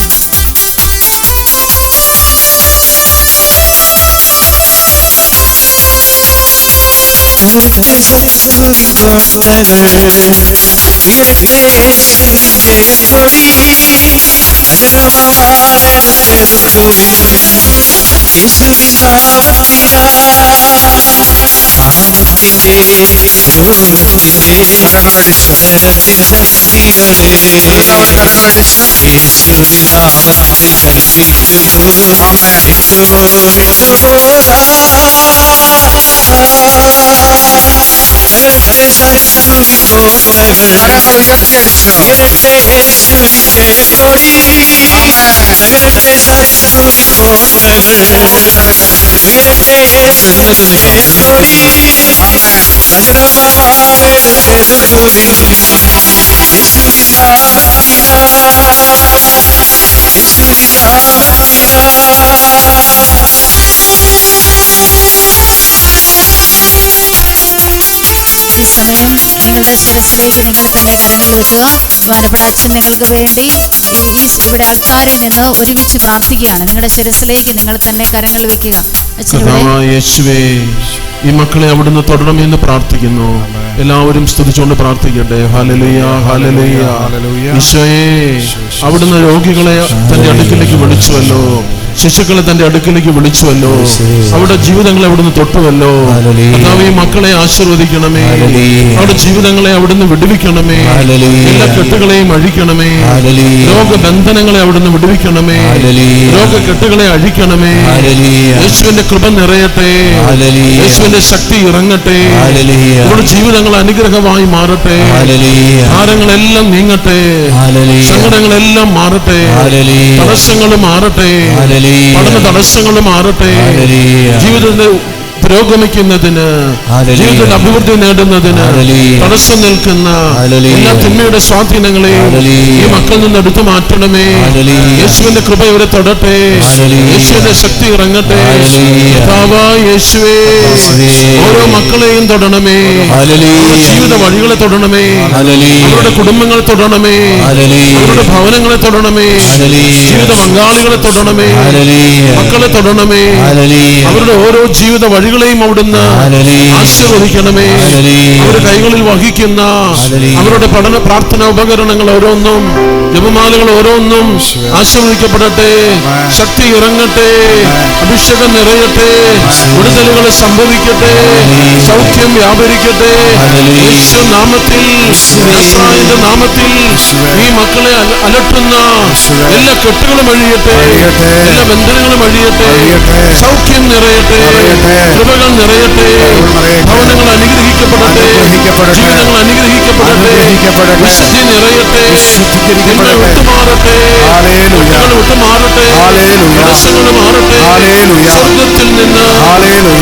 Speaker 3: സമയം നിങ്ങളുടെ ശിരസിലേക്ക് നിങ്ങൾ തന്നെ കരങ്ങൾ വെക്കുക. ബഹുമാനപ്പെട്ട അച്ഛൻ നിങ്ങൾക്ക് വേണ്ടി ഇവിടെ അൾത്താരിൽ നിന്ന് ഒരുമിച്ച് പ്രാർത്ഥിക്കുകയാണ്. നിങ്ങളുടെ ശിരസിലേക്ക് നിങ്ങൾ തന്നെ കരങ്ങൾ വെക്കുക.
Speaker 1: യേശുവേ, ഈ മക്കളെ അവിടുന്ന് തൊടണമെന്ന് പ്രാർത്ഥിക്കുന്നു. എല്ലാവരും സ്തുതിച്ചുകൊണ്ട് പ്രാർത്ഥിക്കട്ടെ. Hallelujah, hallelujah. ഈശോയേ, അവിടുന്ന് രോഗികളെ തന്റെ അടുക്കിലേക്ക് വിളിച്ചുവല്ലോ. ശിശുക്കളെ തന്റെ അടുക്കിലേക്ക് വിളിച്ചുവല്ലോ. അവരുടെ ജീവിതങ്ങളെ അവിടുന്ന് തൊട്ടുവല്ലോ. കർത്താവേ, മക്കളെ ആശീർവദിക്കണമേ. അവരുടെ ജീവിതങ്ങളെ അവിടുന്ന് വിടുവിക്കണമേ. എല്ലാ കെട്ടുകളെയും അഴിക്കണമേ. രോഗബന്ധനങ്ങളെ അവിടുന്ന് വിടുവിക്കണമേ. രോഗകെട്ടുകളെ അഴിക്കണമേ. യേശുവിന്റെ കൃപ നിറയട്ടെ. യേശുവിന്റെ ശക്തി ഇറങ്ങട്ടെ. അവരുടെ ജീവിതങ്ങൾ അനുഗ്രഹമായി മാറട്ടെ. ഭാരങ്ങളെല്ലാം നീങ്ങട്ടെ. സങ്കടങ്ങളെല്ലാം മാറട്ടെ. തടസ്സങ്ങൾ മാറട്ടെ. പഠന തടസ്സങ്ങൾ മാറട്ടെ. ജീവിതത്തിന്റെ പുരോഗമിക്കുന്നതിന്, ജീവിതത്തിൽ അഭിവൃദ്ധി നേടുന്നതിന് തടസ്സം നിൽക്കുന്ന എല്ലാ തിന്മയുടെ സ്വാധീനങ്ങളെയും ഈ മക്കളിൽ നിന്ന് എടുത്തു മാറ്റണമേ. യേശുവിന്റെ കൃപ ഇവരെ തൊടട്ടെ, യേശുവിന്റെ ശക്തി ഇറങ്ങട്ടെ. യേശുവേ, ഓരോ മക്കളെയും തൊടണമേ, ജീവിത വഴികളെ തൊടണമേ, അവരുടെ കുടുംബങ്ങളെ തൊടണമേ, അവരുടെ ഭവനങ്ങളെ തൊടണമേ, ജീവിത പങ്കാളികളെ തൊടണമേ, മക്കളെ തൊടണമേ. അവരുടെ ഓരോ ജീവിത വഴികളെയും അവിടുന്ന് ആശീർവദിക്കണമേ. അവരുടെ കൈകളിൽ വഹിക്കുന്ന അവരുടെ പഠന പ്രാർത്ഥന ഉപകരണങ്ങൾ ഓരോന്നും, ജപമാലകൾ ഓരോന്നും ആശീർവദിക്കപ്പെടട്ടെ. ശക്തി ഇറങ്ങട്ടെ, അഭിഷേകം നിറയട്ടെ, വിടുതലുകൾ സംഭവിക്കട്ടെ, സൗഖ്യം വ്യാപരിക്കട്ടെ. യേശു നാമത്തിൽ, നസ്രായന്റെ നാമത്തിൽ ഈ മക്കളെ അലട്ടുന്ന എല്ലാ കെട്ടുകളും അഴിയട്ടെ, എല്ലാ ബന്ധനങ്ങളും അഴിയട്ടെ, സൗഖ്യം നിറയട്ടെ, കൃപകൾ നിറയട്ടെ, ഭവനങ്ങൾ അനുഗ്രഹിക്കപ്പെടട്ടെ, ജീവിതങ്ങൾ അനുഗ്രഹിക്കപ്പെടട്ടെ, വിശുദ്ധി നിറയട്ടെ, തിന്മ വിട്ടുമാറട്ടെ, കുട്ടികൾ വിട്ടുമാറട്ടെ, തടസ്സങ്ങൾ മാറട്ടെ. സ്വർഗത്തിൽ നിന്ന്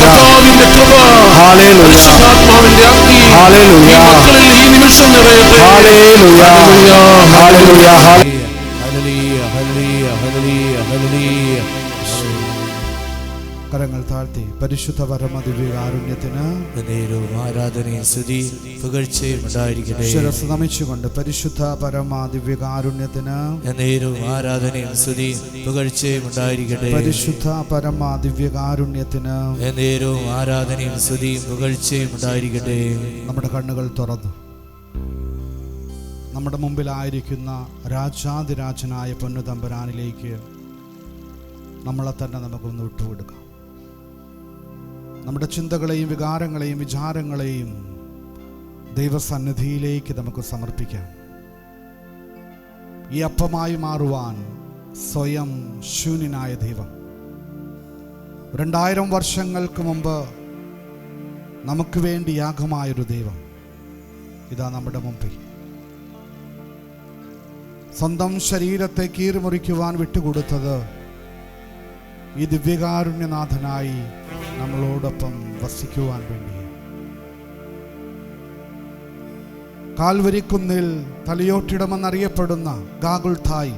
Speaker 1: കർത്താവിന്റെ കൃപ, പരിശുദ്ധാത്മാവിന്റെ അഗ്നി ഈ മക്കളിൽ ഈ നിമിഷം നിറയട്ടെ.
Speaker 4: കരങ്ങൾ താഴ്ത്തി പരിശുദ്ധ പരമ ദിവ്യകാരുണ്യത്തിന്
Speaker 2: ആരാധനയും സ്തുതിയും പുകഴ്ചയും ഉണ്ടായിരിക്കട്ടെ.
Speaker 4: ശിരസ്സ് നമിച്ചുകൊണ്ട് പരിശുദ്ധ പരമ ദിവ്യകാരുണ്യത്തിന്
Speaker 2: ആരാധനയും സ്തുതിയും പുകഴ്ചയും ഉണ്ടായിരിക്കട്ടെ.
Speaker 4: പരിശുദ്ധ പരമ ദിവ്യകാരുണ്യത്തിന്
Speaker 2: ആരാധനയും സ്തുതിയും പുകഴ്ചയും ഉണ്ടായിരിക്കട്ടെ.
Speaker 4: നമ്മുടെ കണ്ണുകൾ തുറന്നു നമ്മുടെ മുമ്പിലായിരിക്കുന്ന രാജാതിരാജനായ പൊന്നുതമ്പുരാനിലേക്ക് നമ്മളെ തന്നെ നമുക്കൊന്ന് വിട്ടുകൊടുക്കാം. നമ്മുടെ ചിന്തകളെയും വികാരങ്ങളെയും വിചാരങ്ങളെയും ദൈവസന്നിധിയിലേക്ക് നമുക്ക് സമർപ്പിക്കാം. ഈ അപ്പമായി മാറുവാൻ സ്വയം ശൂന്യനായ ദൈവം 2000 വർഷങ്ങൾക്ക് മുമ്പ് നമുക്ക് വേണ്ടി യാഗമായൊരു ദൈവം ഇതാ നമ്മുടെ മുമ്പിൽ. സ്വന്തം ശരീരത്തെ കീറിമുറിക്കുവാൻ വിട്ടുകൊടുത്തത് ഈ ദിവ്യകാരുണ്യനാഥനായി നമ്മളോടൊപ്പം വസിക്കുവാൻ വേണ്ടി. കാൽവരിക്കുന്നിൽ തലയോട്ടിടമെന്നറിയപ്പെടുന്ന ഗാഗുൽഥായി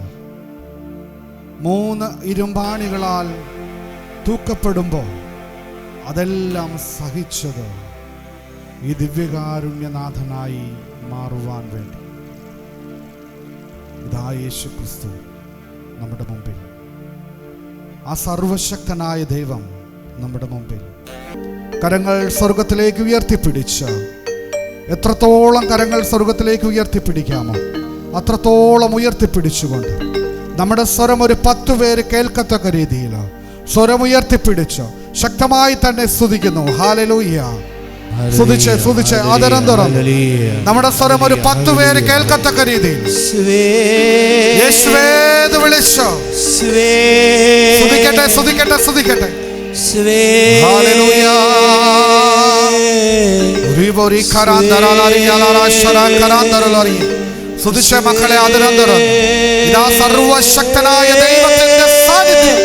Speaker 4: 3 ഇരുമ്പാണികളാൽ തൂക്കപ്പെടുമ്പോൾ അതെല്ലാം സഹിച്ചത് ഈ ദിവ്യകാരുണ്യനാഥനായി മാറുവാൻ വേണ്ടി. ഇതാ യേശു ക്രിസ്തു നമ്മുടെ മുമ്പിൽ, ആ സർവശക്തനായ ദൈവം നമ്മുടെ മുമ്പിൽ. കരങ്ങൾ സ്വർഗത്തിലേക്ക് ഉയർത്തിപ്പിടിച്ച്, എത്രത്തോളം കരങ്ങൾ സ്വർഗത്തിലേക്ക് ഉയർത്തിപ്പിടിക്കാമോ അത്രത്തോളം ഉയർത്തിപ്പിടിച്ചുകൊണ്ട് നമ്മുടെ സ്വരം ഒരു 10 പേര് കേൾക്കത്തക്ക രീതിയിൽ സ്വരം ഉയർത്തിപ്പിടിച്ച് ശക്തമായി തന്നെ സ്തുതിക്കുന്നു. ഹല്ലേലൂയ. സ്തുതിച്ച് സ്തുതിച്ച് ആദരം തുറന്ന് നമ്മുടെ സ്വരം ഒരു 10 പേര് കേൾക്കത്തക്ക രീതിയിൽ യേശുവേ എന്ന് വിളിച്ചു സ്തുതിക്കട്ടെ സ്തുതിക്കട്ടെ സ്തുതിക്കട്ടെ. ഹല്ലേലൂയ. സ്തുതിച്ച മക്കളെ ആദരം തുറന്ന് ഇതാ സർവശക്തനായ ദൈവത്തിന്റെ സാന്നിധ്യം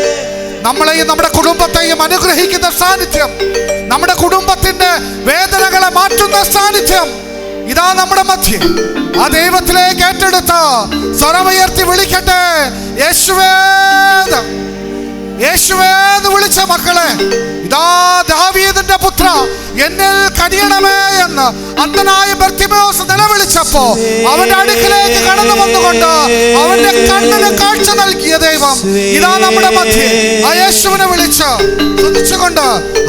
Speaker 4: നമ്മളെയും നമ്മുടെ കുടുംബത്തെയും അനുഗ്രഹിക്കുന്ന സാന്നിധ്യം, നമ്മുടെ കുടുംബത്തിന്റെ വേദനകളെ മാറ്റുന്ന സാന്നിധ്യം ഇതാ നമ്മുടെ മധ്യേ. ആ ദൈവത്തിലേക്ക് ഏറ്റെടുത്ത് സ്വരമുയർത്തി വിളിക്കട്ടെ, യേശുവേ യേശുവേ എന്ന് വിളിച്ച മക്കളെ, ഇതാ ദാവീദിന്റെ പുത്ര എന്നിൽ കനിയണമേ എന്ന് അന്ധനായ ബർത്തിമേയോസ് നിലവിളിച്ചപ്പോ അവന്റെ അടുക്കിലേക്ക് കടന്നു വന്നുകൊണ്ട് അവന്റെ കണ്ണിന് കാഴ്ച നൽകിയ ദൈവം ഇതാ നമ്മുടെ മധ്യേ. ആ യേശുവിനെ വിളിച്ച് സ്തുതിച്ചുകൊണ്ട്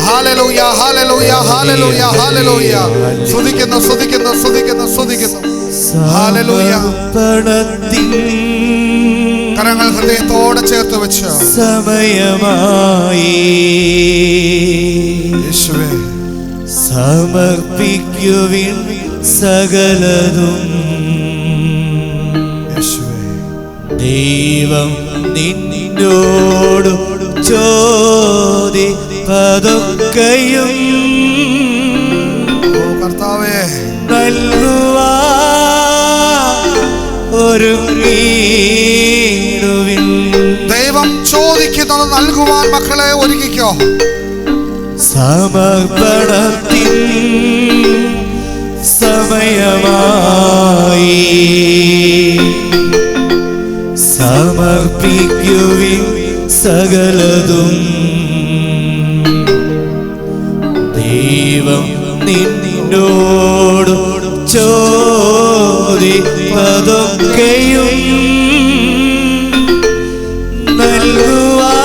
Speaker 4: ഹല്ലേലൂയ ഹല്ലേലൂയ ഹല്ലേലൂയ ഹല്ലേലൂയ സ്തുതിക്കുന്നു സ്തുതിക്കുന്നു സ്തുതിക്കുന്നു സ്തുതിക്കുന്നു. ഹല്ലേലൂയ. കരങ്ങൾ ഹൃദയത്തോടെ ചേർത്ത് വെച്ച്
Speaker 2: സമയമായി
Speaker 4: യേശുവേ
Speaker 2: സമർപ്പിക്കുവിൻ സകലതും.
Speaker 4: യേശുവേ
Speaker 2: ദൈവം നിന്നോട് ചോദിപ്പതൊക്കെയും
Speaker 4: കർത്താവേ
Speaker 2: നൽകുവാ ഒരു
Speaker 4: ദൈവം ചോദിക്കുന്നത് നൽകുവാൻ മക്കളെ ഒരുങ്ങിക്കോ.
Speaker 2: സമർപ്പണത്തിൻ സമയമായി. സമർപ്പിക്കുവിൻ സകലതും, ദൈവം നിന്നോട് ചോദിപ്പതൊക്കെയും നൽകുവാൻ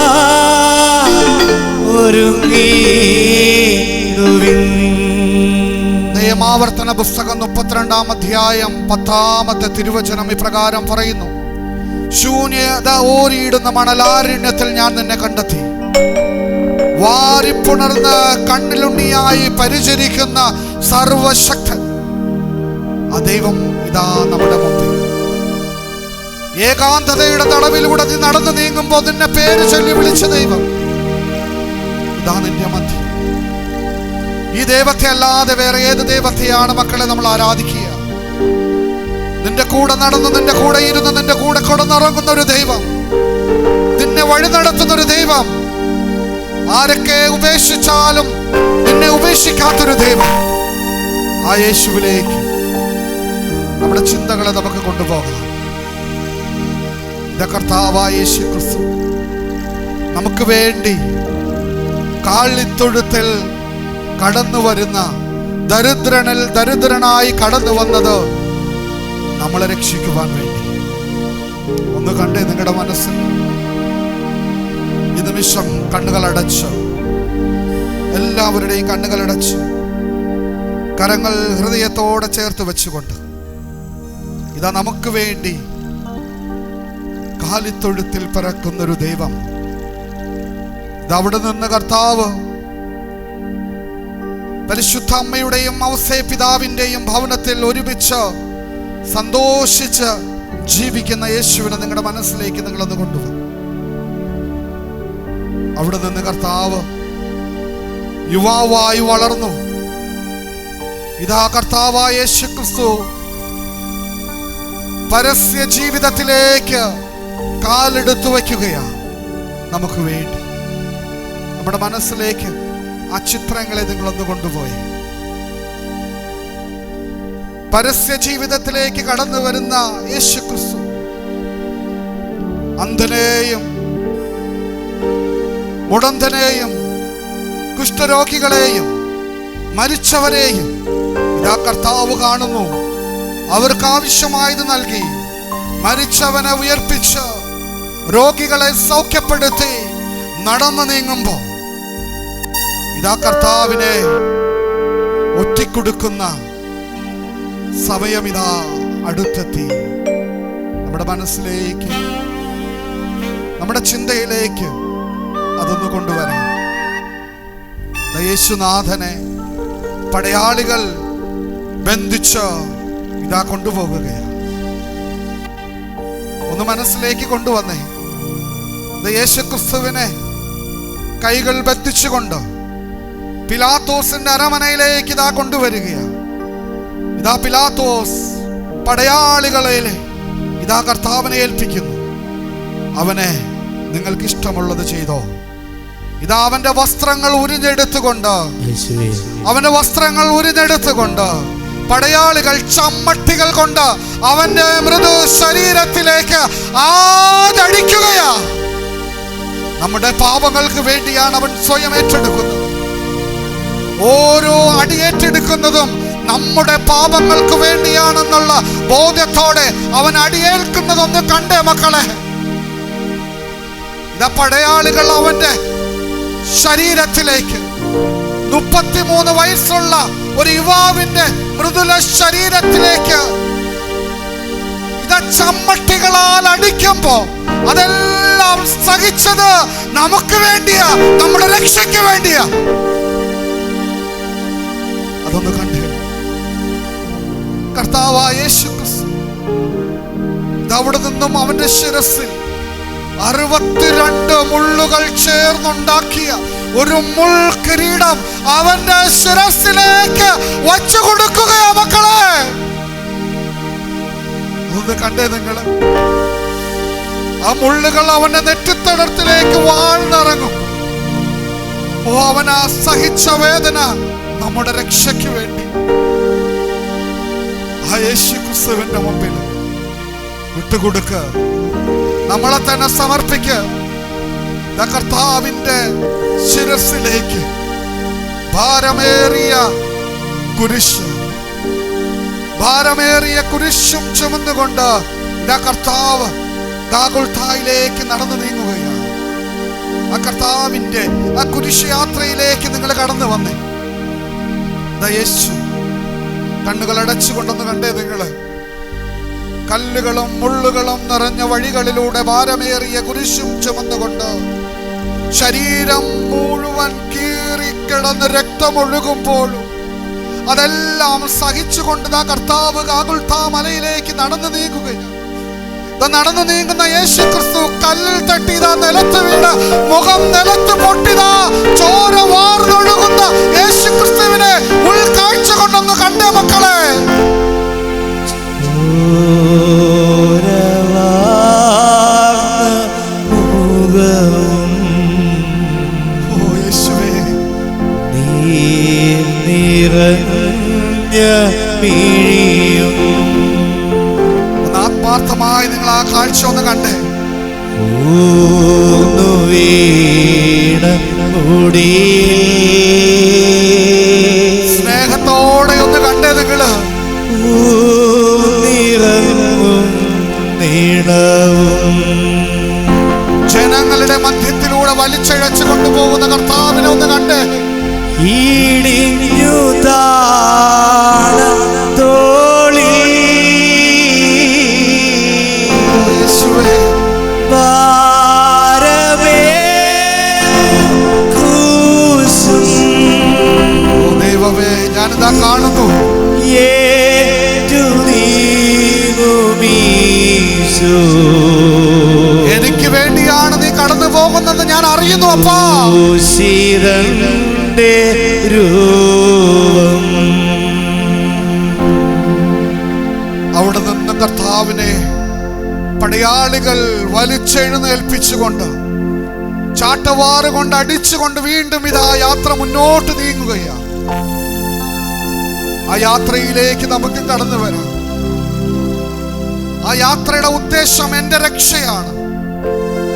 Speaker 2: ഒരുങ്ങിടുവിൻ.
Speaker 4: നിയമാവർത്തന പുസ്തകം 32-ാം അധ്യായം 10-ാമത്തെ തിരുവചനം ഇപ്രകാരം പറയുന്നു: ശൂന്യത ഓരിയിടുന്ന മണലാരണ്യത്തിൽ ഞാൻ നിന്നെ കണ്ടെത്തി. വാരിപ്പുണർന്ന് കണ്ണിലുണ്ണിയായി പരിചരിക്കുന്ന സർവശക്തൻ ആ ദൈവം ഇതാ നമ്മുടെ മുമ്പിൽ. ഏകാന്തതയുടെ തടവിലൂടെ നീ നടന്നു നീങ്ങുമ്പോൾ നിന്നെ പേര് ചൊല്ലി വിളിച്ച ദൈവം ഇതാ നിന്റെ മധ്യ. ഈ ദൈവത്തെ അല്ലാതെ വേറെ ഏത് ദൈവത്തെയാണ് മക്കളെ നമ്മൾ ആരാധിക്കുക? നിന്റെ കൂടെ നടന്ന്, നിന്റെ കൂടെ ഇരുന്ന്, നിന്റെ കൂടെ കിടന്നുറങ്ങുന്ന ഒരു ദൈവം, നിന്നെ വഴി നടത്തുന്ന ഒരു ദൈവം, ആരൊക്കെ ഉപേക്ഷിച്ചാലും നിന്നെ ഉപേക്ഷിക്കാത്തൊരു ദൈവം. ആ യേശുവിലേക്ക് നമ്മുടെ ചിന്തകളെ നമുക്ക് കൊണ്ടുപോകാം. ഇതാ കർത്താവായ യേശു ക്രിസ്തു നമുക്ക് വേണ്ടി കാളിത്തൊഴുത്തിൽ കടന്നു വരുന്ന ദരിദ്രനായി കടന്നു വന്നത് നമ്മളെ രക്ഷിക്കുവാൻ വേണ്ടി. ഒന്ന് കണ്ടേ നിങ്ങളുടെ മനസ്സിൽ. ഈ നിമിഷം കണ്ണുകളടച്ച്, എല്ലാവരുടെയും കണ്ണുകളടച്ച് കരങ്ങൾ ഹൃദയത്തോടെ ചേർത്ത് വെച്ചുകൊണ്ട് ഇതാ നമുക്ക് വേണ്ടി കാലിത്തൊഴുത്തിൽ പിറക്കുന്നൊരു ദൈവം. ഇതവിടെ നിന്ന് കർത്താവ് പരിശുദ്ധ അമ്മയുടെയും ഔസേ പിതാവിൻ്റെയും ഭവനത്തിൽ ഒരുമിച്ച് സന്തോഷിച്ച് ജീവിക്കുന്ന യേശുവിനെ നിങ്ങളുടെ മനസ്സിലേക്ക് നിങ്ങളൊന്ന് കൊണ്ടുപോകും. അവിടെ നിന്ന് കർത്താവ് യുവാവായി വളർന്നു. ഇതാ കർത്താവായ യേശു ക്രിസ്തു പരസ്യ ജീവിതത്തിലേക്ക് കാലെടുത്തു വയ്ക്കുകയാണ് നമുക്ക് വേണ്ടി. നമ്മുടെ മനസ്സിലേക്ക് ആ ചിത്രങ്ങളെ നിങ്ങളൊന്ന് കൊണ്ടുപോയി. പരസ്യ ജീവിതത്തിലേക്ക് കടന്നു വരുന്ന യേശു ക്രിസ്തു അന്ധനെയും മുടന്തനെയും കുഷ്ഠരോഗികളെയും മരിച്ചവരെയും ഇതാ കർത്താവ് കാണുന്നു. അവർക്ക് ആവശ്യമായത് നൽകി, മരിച്ചവനെ ഉയർപ്പിച്ച് രോഗികളെ സൗഖ്യപ്പെടുത്തി നടന്നു നീങ്ങുമ്പോൾ ഇതാ കർത്താവിനെ ഒറ്റിക്കൊടുക്കുന്ന സമയം ഇതാ അടുത്തെത്തി. നമ്മുടെ മനസ്സിലേക്ക്, നമ്മുടെ ചിന്തയിലേക്ക് അതൊന്ന് കൊണ്ടുവരാം. യേശുനാഥനെ പടയാളികൾ ബന്ധിച്ച് ഇതാ കൊണ്ടുപോകുകയാണ്. ഒന്ന് മനസ്സിലേക്ക് കൊണ്ടുവന്നേ. യേശു ക്രിസ്തുവിനെ കൈകൾ ബന്ധിച്ചുകൊണ്ട് പിലാത്തോസിന്റെ അരമനയിലേക്ക് ഇതാ കൊണ്ടുവരികയാണ്. ഇതാ പിലാത്തോസ് പടയാളികളെ ഇതാ കർത്താവിനെ ഏൽപ്പിക്കുന്നു. അവനെ നിങ്ങൾക്ക് ഇഷ്ടമുള്ളത് ചെയ്തോ. ഇതാ അവന്റെ വസ്ത്രങ്ങൾ ഉരിഞ്ഞെടുത്തുകൊണ്ട് പടയാളികൾ ചമ്മട്ടികൾ കൊണ്ട് അവന്റെ മൃദു ശരീരത്തിലേക്ക് ആഞ്ഞടിക്കുകയാ. നമ്മുടെ പാപങ്ങൾക്ക് വേണ്ടിയാണ് അവൻ സ്വയം ഏറ്റെടുക്കുന്നത്. ഓരോ അടിയേറ്റെടുക്കുന്നതും നമ്മുടെ പാപങ്ങൾക്ക് വേണ്ടിയാണെന്നുള്ള ബോധ്യത്തോടെ അവൻ അടിയേൽക്കുന്നതൊന്ന് കണ്ടേ മക്കളെ. ഇതാ പടയാളികൾ അവന്റെ ശരീരത്തിലേക്ക്, 33 വയസ്സുള്ള ഒരു യുവാവിന്റെ മൃദുല ശരീരത്തിലേക്ക് ഇതാ ചമ്മട്ടികളാൽ അടിക്കുമ്പോ അതെല്ലാം സഹിച്ചത് നമുക്ക് വേണ്ടിയാ, നമ്മുടെ രക്ഷയ്ക്ക് വേണ്ടിയാ. അതൊന്ന് കണ്ടേ. കർത്താവായ യേശു ക്രിസ്തു അവിടെ നിന്നും അവന്റെ ശിരസിൽ 62 മുള്ളുകൾ ചേർന്നുണ്ടാക്കിയ ഒരു മുൾ കിരീടം അവന്റെ ശിരസിലേക്ക് വച്ചു കൊടുക്കുകയാ മക്കളെ. അതൊന്ന് കണ്ടേ നിങ്ങള്. ആ മുള്ളുകൾ അവന്റെ നെറ്റിത്തടത്തിലേക്ക് വാഴ്ന്നിറങ്ങും. ഓ, അവൻ ആ സഹിച്ച വേദന നമ്മുടെ രക്ഷയ്ക്ക് വേണ്ടി ആ യേശു ക്രിസ്തുവിന്റെ മുമ്പിൽ വിട്ടുകൊടുക്ക. നമ്മളെ തന്നെ സമർപ്പിക്ക്. കർത്താവിന്റെ ശിരസിലേക്ക് ഭാരമേറിയ കുരിശും ചുമന്നുകൊണ്ട് കർത്താവ് ഗാഗുൽഥായിലേക്ക് നടന്നു നീങ്ങുകയാണ്. ആ കർത്താവിന്റെ ആ കുരിശ് യാത്രയിലേക്ക് നിങ്ങൾ കടന്നു വന്നേ. യേശു കണ്ണുകൾ അടച്ചുകൊണ്ടൊന്ന് കണ്ടേ. നിങ്ങള് കല്ലുകളും മുള്ളുകളും നിറഞ്ഞ വഴികളിലൂടെ ഭാരമേറിയ കുരിശും ചുമന്നുകൊണ്ട് ശരീരം മുഴുവൻ കീറിക്കിടന്ന് രക്തമൊഴുകുമ്പോഴും അതെല്ലാം സഹിച്ചുകൊണ്ട് ആ കർത്താവ് ഗാഗുൽഥാ മലയിലേക്ക് നടന്നു നീങ്ങുകയാണ്. നടന്നു നീങ്ങുന്ന യേശു ക്രിസ്തു കല്ലിൽ തട്ടിയതാ, നിലത്ത് വീണ് മുഖം നിലത്ത് പൊട്ടിയതാ, ചോര വാർന്നൊഴുകുന്ന യേശു ക്രിസ്തുവിനെ ഉൾക്കാഴ്ച കൊണ്ടൊന്ന് കണ്ടേ മക്കളെ. ആത്മാർത്ഥമായി നിങ്ങൾ ആ കാഴ്ച ഒന്ന് കണ്ടേ. സ്നേഹത്തോടെ ഒന്ന് കണ്ടേ നിങ്ങള്. ജനങ്ങളുടെ മധ്യത്തിലൂടെ വലിച്ചഴച്ചു കൊണ്ടുപോകുന്ന കർത്താവിനെ ഒന്ന് കണ്ടേ.
Speaker 2: ഈടിഞ്ഞു തോളി
Speaker 4: ദൈവമേ, ഞാനിതാ കാണുന്നു. എനിക്ക് വേണ്ടിയാണ് നീ കടന്നു പോകുന്നത് ഞാൻ അറിയുന്നു അപ്പാ. അവിടെ നിന്ന് കർത്താവിനെ പടയാളികൾ വലിച്ചെഴുന്നേൽപ്പിച്ചുകൊണ്ട് ചാട്ടവാറ് കൊണ്ട് അടിച്ചുകൊണ്ട് വീണ്ടും ഇതാ യാത്ര മുന്നോട്ട് നീങ്ങുകയാണ്. ആ യാത്രയിലേക്ക് നമുക്ക് കടന്നു വരാം. ആ യാത്രയുടെ ഉദ്ദേശം എന്റെ രക്ഷയാണ്,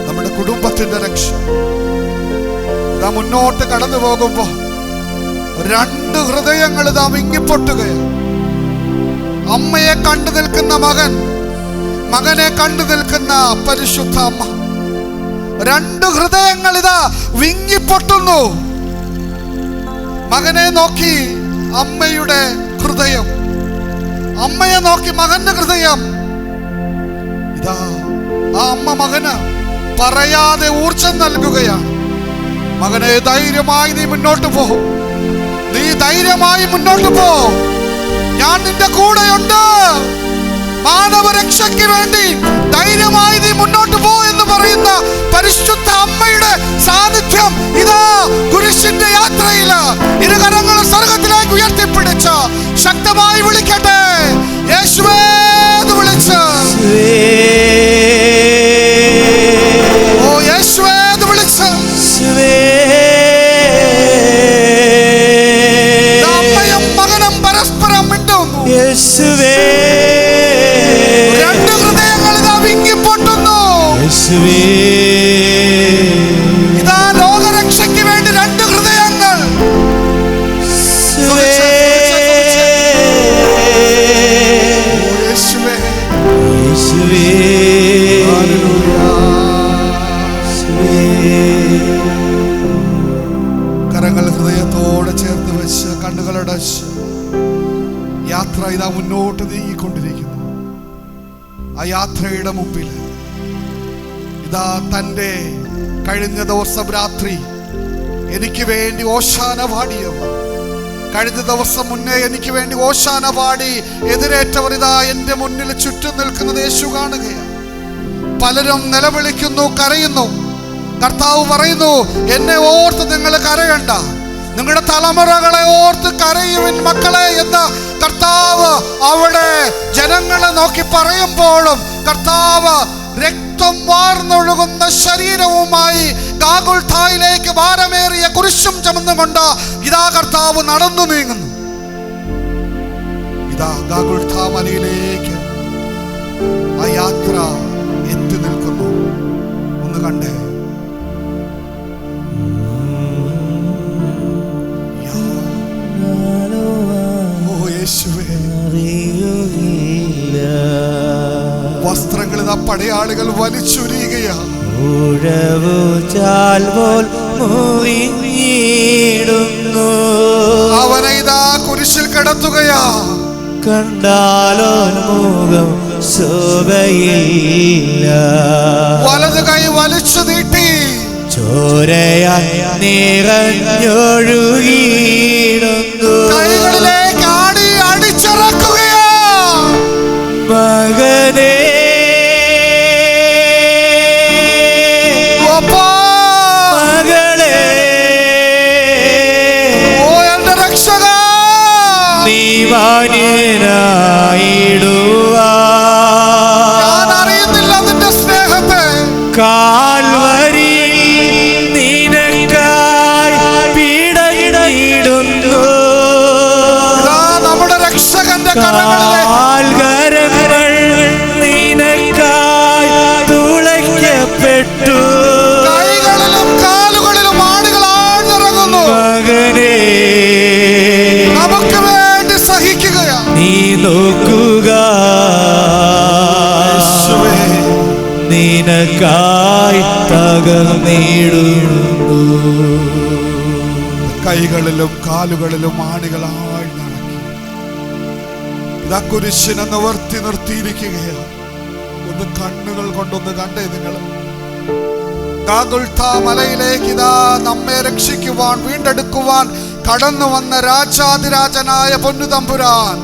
Speaker 4: നമ്മുടെ കുടുംബത്തിന്റെ രക്ഷ. ഇതാ മുന്നോട്ട് കടന്നു പോകുമ്പോ രണ്ട് ഹൃദയങ്ങൾ ഇതാ വിങ്ങിപ്പൊട്ടുകയാണ്. അമ്മയെ കണ്ടു നിൽക്കുന്ന മകൻ, മകനെ കണ്ടു നിൽക്കുന്ന പരിശുദ്ധ അമ്മ. രണ്ട് ഹൃദയങ്ങൾ ഇതാ വിങ്ങിപ്പൊട്ടുന്നു. മകനെ നോക്കി അമ്മയുടെ ഹൃദയം, അമ്മയെ നോക്കി മകന്റെ ഹൃദയം. ഇതാ ആ അമ്മ മകന് പറയാതെ ഊർജം നൽകുകയാണ്. മകനെ, ധൈര്യമായി നീ മുന്നോട്ട് പോ, നീ ധൈര്യമായി മുന്നോട്ട് പോ, ഞാൻ നിന്റെ കൂടെയുണ്ട്. മാനവരക്ഷയ്ക്ക് വേണ്ടി ധൈര്യമായി നീ മുന്നോട്ട് പോ എന്ന് പറയുന്ന പരിശുദ്ധ അമ്മയുടെ സാന്നിധ്യം ഇതാ കുരിശിന്റെ യാത്രയില് ഇരുകരങ്ങൾ സ്വർഗത്തിലേക്ക് ഉയർത്തിപ്പിടിച്ച് ശക്തമായി വിളിക്കട്ടെ. യേശുവേ എന്ന് വിളിച്ച്, ഓ യേശുവേ എന്ന് വിളിച്ച് അമ്മയും മകനും പരസ്പരം മിണ്ടുന്നു.
Speaker 2: യേശുവേ,
Speaker 4: രണ്ട് ഹൃദയങ്ങൾ ഇതാ വിങ്ങിപ്പൊട്ടുന്നു.
Speaker 2: യേശുവേ,
Speaker 4: ഇതാ ലോകരക്ഷയ്ക്ക് വേണ്ടി രണ്ട് ഹൃദയങ്ങൾ. കരങ്ങൾ ഹൃദയത്തോടെ ചേർത്ത് വെച്ച് കണ്ണുകളടച്ച് യാത്ര ഇതാ മുന്നോട്ട് നീങ്ങിക്കൊണ്ടിരിക്കുന്നു. ആ യാത്രയുടെ മുമ്പിൽ ഇതാ തൻ്റെ കഴിഞ്ഞ ദിവസം രാത്രി എനിക്ക് വേണ്ടി ഓശാന പാടിയവർ, കഴിഞ്ഞ ദിവസം മുന്നേ എനിക്ക് വേണ്ടി ഓശാന പാടി എതിരേറ്റവർ ഇതാ എൻ്റെ മുന്നിൽ ചുറ്റും നിൽക്കുന്നത് യേശു കാണുകയാണ്. പലരും നിലവിളിക്കുന്നു, കരയുന്നു. കർത്താവ് പറയുന്നു, എന്നെ ഓർത്ത് നിങ്ങൾ കരയണ്ട, നിങ്ങളുടെ തലമുറകളെ ഓർത്ത് കരയുവിൻ മക്കളെ എന്ന് കർത്താവ് അവിടെ ജനങ്ങളെ നോക്കി പറയുമ്പോഴും കർത്താവ് രക്തം വാർന്നൊഴുകുന്ന ശരീരവുമായി ഗാഗുൽഥായിലേക്ക് ഭാരമേറിയ കുരിശും ചുമന്നുകൊണ്ട് ഇതാ കർത്താവ് നടന്നു നീങ്ങുന്നു. ഇതാ ഗാഗുൽഥാ മലയിലേക്ക് ആ യാത്ര എത്തി നിൽക്കുന്നു. ഒന്ന് കണ്ടേ, വസ്ത്രങ്ങൾ ഇതാ പടയാളികൾ വലിച്ചുരിയുകയാ. അവനെ ഇതാ കുരിശിൽ കിടത്തുകയാ.
Speaker 2: കണ്ടാലോ മുഖം ശോഭയില്ല.
Speaker 4: വലത് കൈ വലിച്ചു നീട്ടി
Speaker 2: ചോരയായി നിറഞ്ഞൊഴുകിയിടുന്നു.
Speaker 4: കൈകളിലേക്ക് ആടി അടിച്ചിറക്കുകയാ.
Speaker 2: മകനേ, മകളേ,
Speaker 4: ഓ എന്റെ രക്ഷക,
Speaker 2: നീ മാന്യനായിടുവാ.
Speaker 4: ഞാൻ അറിയുന്നില്ല നിന്റെ സ്നേഹത്തെ.
Speaker 2: കാൽവരി നിനക്കായി പീഡയിടുന്നു.
Speaker 4: നമ്മുടെ രക്ഷകന്റെ
Speaker 2: കാൽകരങ്ങൾ നിനക്കായി തുളയ്ക്കപ്പെട്ടു.
Speaker 4: കൈകളിലും കാലുകളിലും ആടുകൾ ആഴ്ന്നിറങ്ങുന്നു.
Speaker 2: മകനേ,
Speaker 4: നമുക്ക് വേണ്ടി സഹിക്കുകയാ.
Speaker 2: നീ നോക്കുക, നിനക്കായി തകർന്നിടുന്നു.
Speaker 4: കൈകളിലും കാലുകളിലും ആണികൾ ആഴ്ന്നിറങ്ങി ഇതാ കുരിശിനെ നിവർത്തി നിർത്തിയിരിക്കുകയാ. ഒന്ന് കണ്ണുകൾ കൊണ്ടൊന്ന് കണ്ടേ നിങ്ങൾ. ഗാഗുൽഥാ മലയിലേക്ക് ഇതാ നമ്മെ രക്ഷിക്കുവാൻ, വീണ്ടെടുക്കുവാൻ കടന്നു വന്ന രാജാതിരാജനായ പൊന്നുതമ്പുരാൻ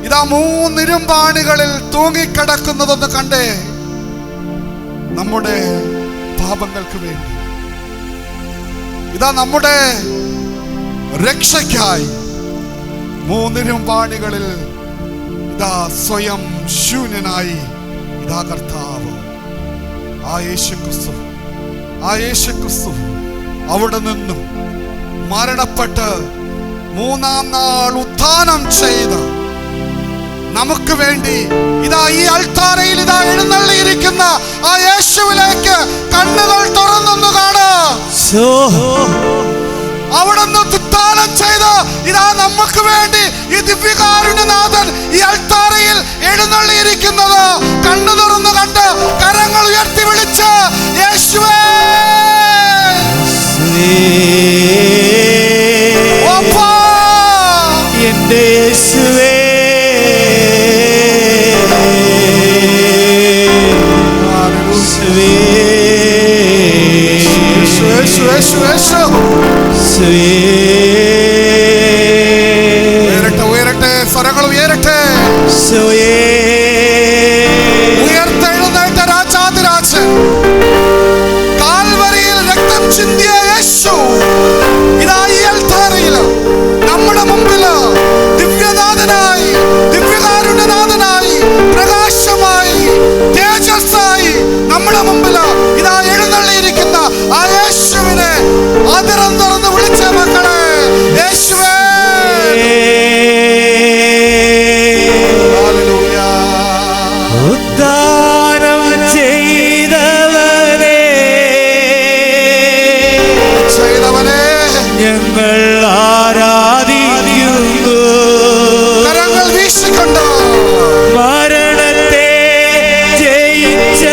Speaker 4: ഇതാ 3 ഇരുമ്പാണികളിൽ തൂങ്ങിക്കിടക്കുന്നതൊന്ന് കണ്ടേ. നമ്മുടെ പാപങ്ങൾക്ക് വേണ്ടി, ഇതാ നമ്മുടെ രക്ഷയ്ക്കായി 3 ഇരുമ്പാണികളിൽ ഇതാ സ്വയം ശൂന്യനായി ഇതാ കർത്താവ് ആ യേശുക്രിസ്തു അവിടെ നിന്നും മരണപ്പെട്ട് 3-ാം നാൾ ഉത്ഥാനം ചെയ്ത് നമുക്ക് വേണ്ടി ഇതാ ഈ അൾത്താരയിൽ ഇതാ എഴുന്നള്ളിയിരിക്കുന്ന ആ യേശുവിലേക്ക് കണ്ണുകൾ തുറന്നൊന്നു കാണാം. അവിടുന്ന് ഉത്ഥാനം ചെയ്ത് ഇതാ നമുക്ക് വേണ്ടി ഈ ദിവ്യകാരുണ്യനാഥൻ ഈ അൾത്താരയിൽ എഴുന്നള്ളിയിരിക്കുന്നത് കണ്ണു തുറന്നു കണ്ട് കരങ്ങൾ ഉയർത്തി വിളിച്ച് യേശുവേ,
Speaker 2: എന്റെ യേശുവേ,
Speaker 4: ഉയരട്ടെ, സ്വരങ്ങൾ ഉയരട്ടെ. ഉയർത്തെഴുന്നേറ്റ രാജാതിരാജൻ, കാൽവരിയിൽ രക്തം ചിന്തിയ യേശു ഇതാ ഈ അൾത്താരയിൽ നമ്മുടെ മുമ്പിൽ ദിവ്യനാഥനായി, ദിവ്യകാരുണ്യനാഥനായി, പ്രകാശമായി, തേജസ്സായി നമ്മുടെ മുമ്പിൽ ഇതാ എഴുന്നള്ളിയിരിക്കുന്ന ആ യേശുവിനെ അതിരം തുറന്ന് വിളിച്ച മക്കളെ, യേശുവേ,
Speaker 2: ഉദ്ധാനം ചെയ്തവനെ ഞങ്ങൾ ആരാധിക്കുന്നു.
Speaker 4: കരങ്ങൾ വീശിക്കൊണ്ട്
Speaker 2: മരണത്തെ ജയിച്ചവനെ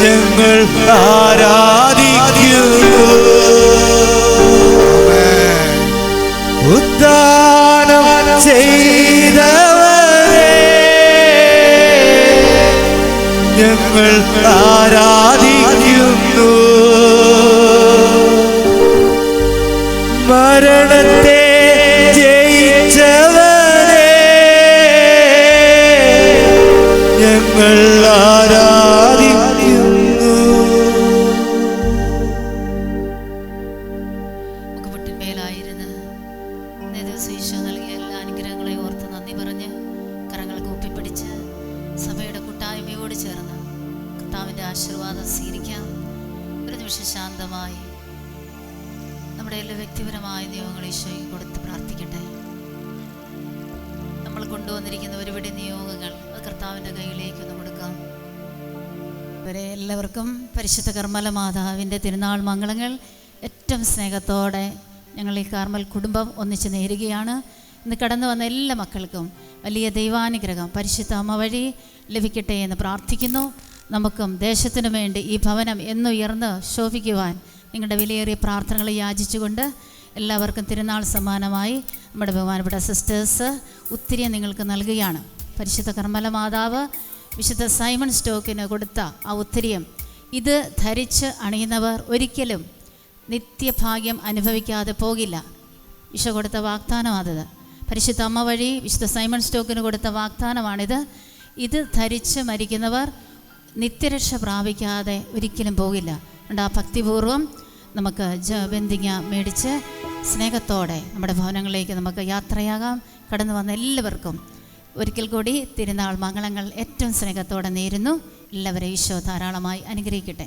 Speaker 2: ഞങ്ങൾ ആരാധിക്കുന്നു. ഉദ്ധാനം ചെയ്തവനെ ഞങ്ങൾ ആരാധിക്കുന്നു. മരണത്തെ ജയിച്ചവനെ ഞങ്ങൾ ആരാധിക്കുന്നു.
Speaker 3: മുഖമുട്ടിന്മേലായിരുന്ന് ദിവസം ഈശോ നൽകിയ എല്ലാ അനുഗ്രഹങ്ങളെയും ഓർത്ത് നന്ദി പറഞ്ഞ് കരങ്ങൾ കൂപ്പിപ്പിടിച്ച് സഭയുടെ കൂട്ടായ്മയോട് ചേർന്ന് കർത്താവിൻ്റെ ആശീർവാദം സ്വീകരിക്കാം. ഒരു നിമിഷം ശാന്തമായി നമ്മുടെ എല്ലാ വ്യക്തിപരമായ നിയോഗങ്ങൾ ഈശോയ്ക്ക് കൊടുത്ത് പ്രാർത്ഥിക്കട്ടെ. നമ്മൾ കൊണ്ടുവന്നിരിക്കുന്ന ഒരുപടി നിയോഗങ്ങൾ അത് കർത്താവിൻ്റെ കയ്യിലേക്ക് ഒന്ന് കൊടുക്കാം. ഇവരെ എല്ലാവർക്കും പരിശുദ്ധ കർമ്മല മാതാവിൻ്റെ തിരുനാൾ മംഗളങ്ങൾ ഏറ്റവും സ്നേഹത്തോടെ ഞങ്ങൾ ഈ കാർമൽ കുടുംബം ഒന്നിച്ച് നേരുകയാണ്. ഇന്ന് കടന്നു വന്ന എല്ലാ മക്കൾക്കും വലിയ ദൈവാനുഗ്രഹം പരിശുദ്ധ അമ്മ വഴി ലഭിക്കട്ടെ എന്ന് പ്രാർത്ഥിക്കുന്നു. നമുക്കും ദേശത്തിനു വേണ്ടി ഈ ഭവനം എന്നുയർന്ന് ശോഭിക്കുവാൻ നിങ്ങളുടെ വിലയേറിയ പ്രാർത്ഥനകൾ യാചിച്ചുകൊണ്ട് എല്ലാവർക്കും തിരുനാൾ സമ്മാനമായി നമ്മുടെ ബഹുമാനപ്പെട്ട സിസ്റ്റേഴ്സ് ഒത്തിരി നിങ്ങൾക്ക് നൽകുകയാണ്. പരിശുദ്ധ കർമ്മല മാതാവ് വിശുദ്ധ സൈമൺ സ്റ്റോക്കിന് കൊടുത്ത ആ ഉത്തരീയം ഇത് ധരിച്ച് അണിയുന്നവർ ഒരിക്കലും നിത്യഭാഗ്യം അനുഭവിക്കാതെ പോകില്ല. ഈശോ കൊടുത്ത വാഗ്ദാനമാണത്. പരിശുദ്ധ അമ്മ വഴി വിശുദ്ധ സൈമൺ സ്റ്റോക്കിന് കൊടുത്ത വാഗ്ദാനമാണിത്. ഇത് ധരിച്ച് മരിക്കുന്നവർ നിത്യരക്ഷ പ്രാപിക്കാതെ ഒരിക്കലും പോകില്ല. അതുകൊണ്ട് ആ ഭക്തിപൂർവ്വം നമുക്ക് ബന്ധിങ്ങ മേടിച്ച് സ്നേഹത്തോടെ നമ്മുടെ ഭവനങ്ങളിലേക്ക് നമുക്ക് യാത്രയാകാം. കടന്നു വന്ന എല്ലാവർക്കും ഒരിക്കൽ കൂടി തിരുനാൾ മംഗളങ്ങൾ ഏറ്റവും സ്നേഹത്തോടെ നേരുന്നു. എല്ലാവരെയും ഈശോ ധാരാളമായി അനുഗ്രഹിക്കട്ടെ.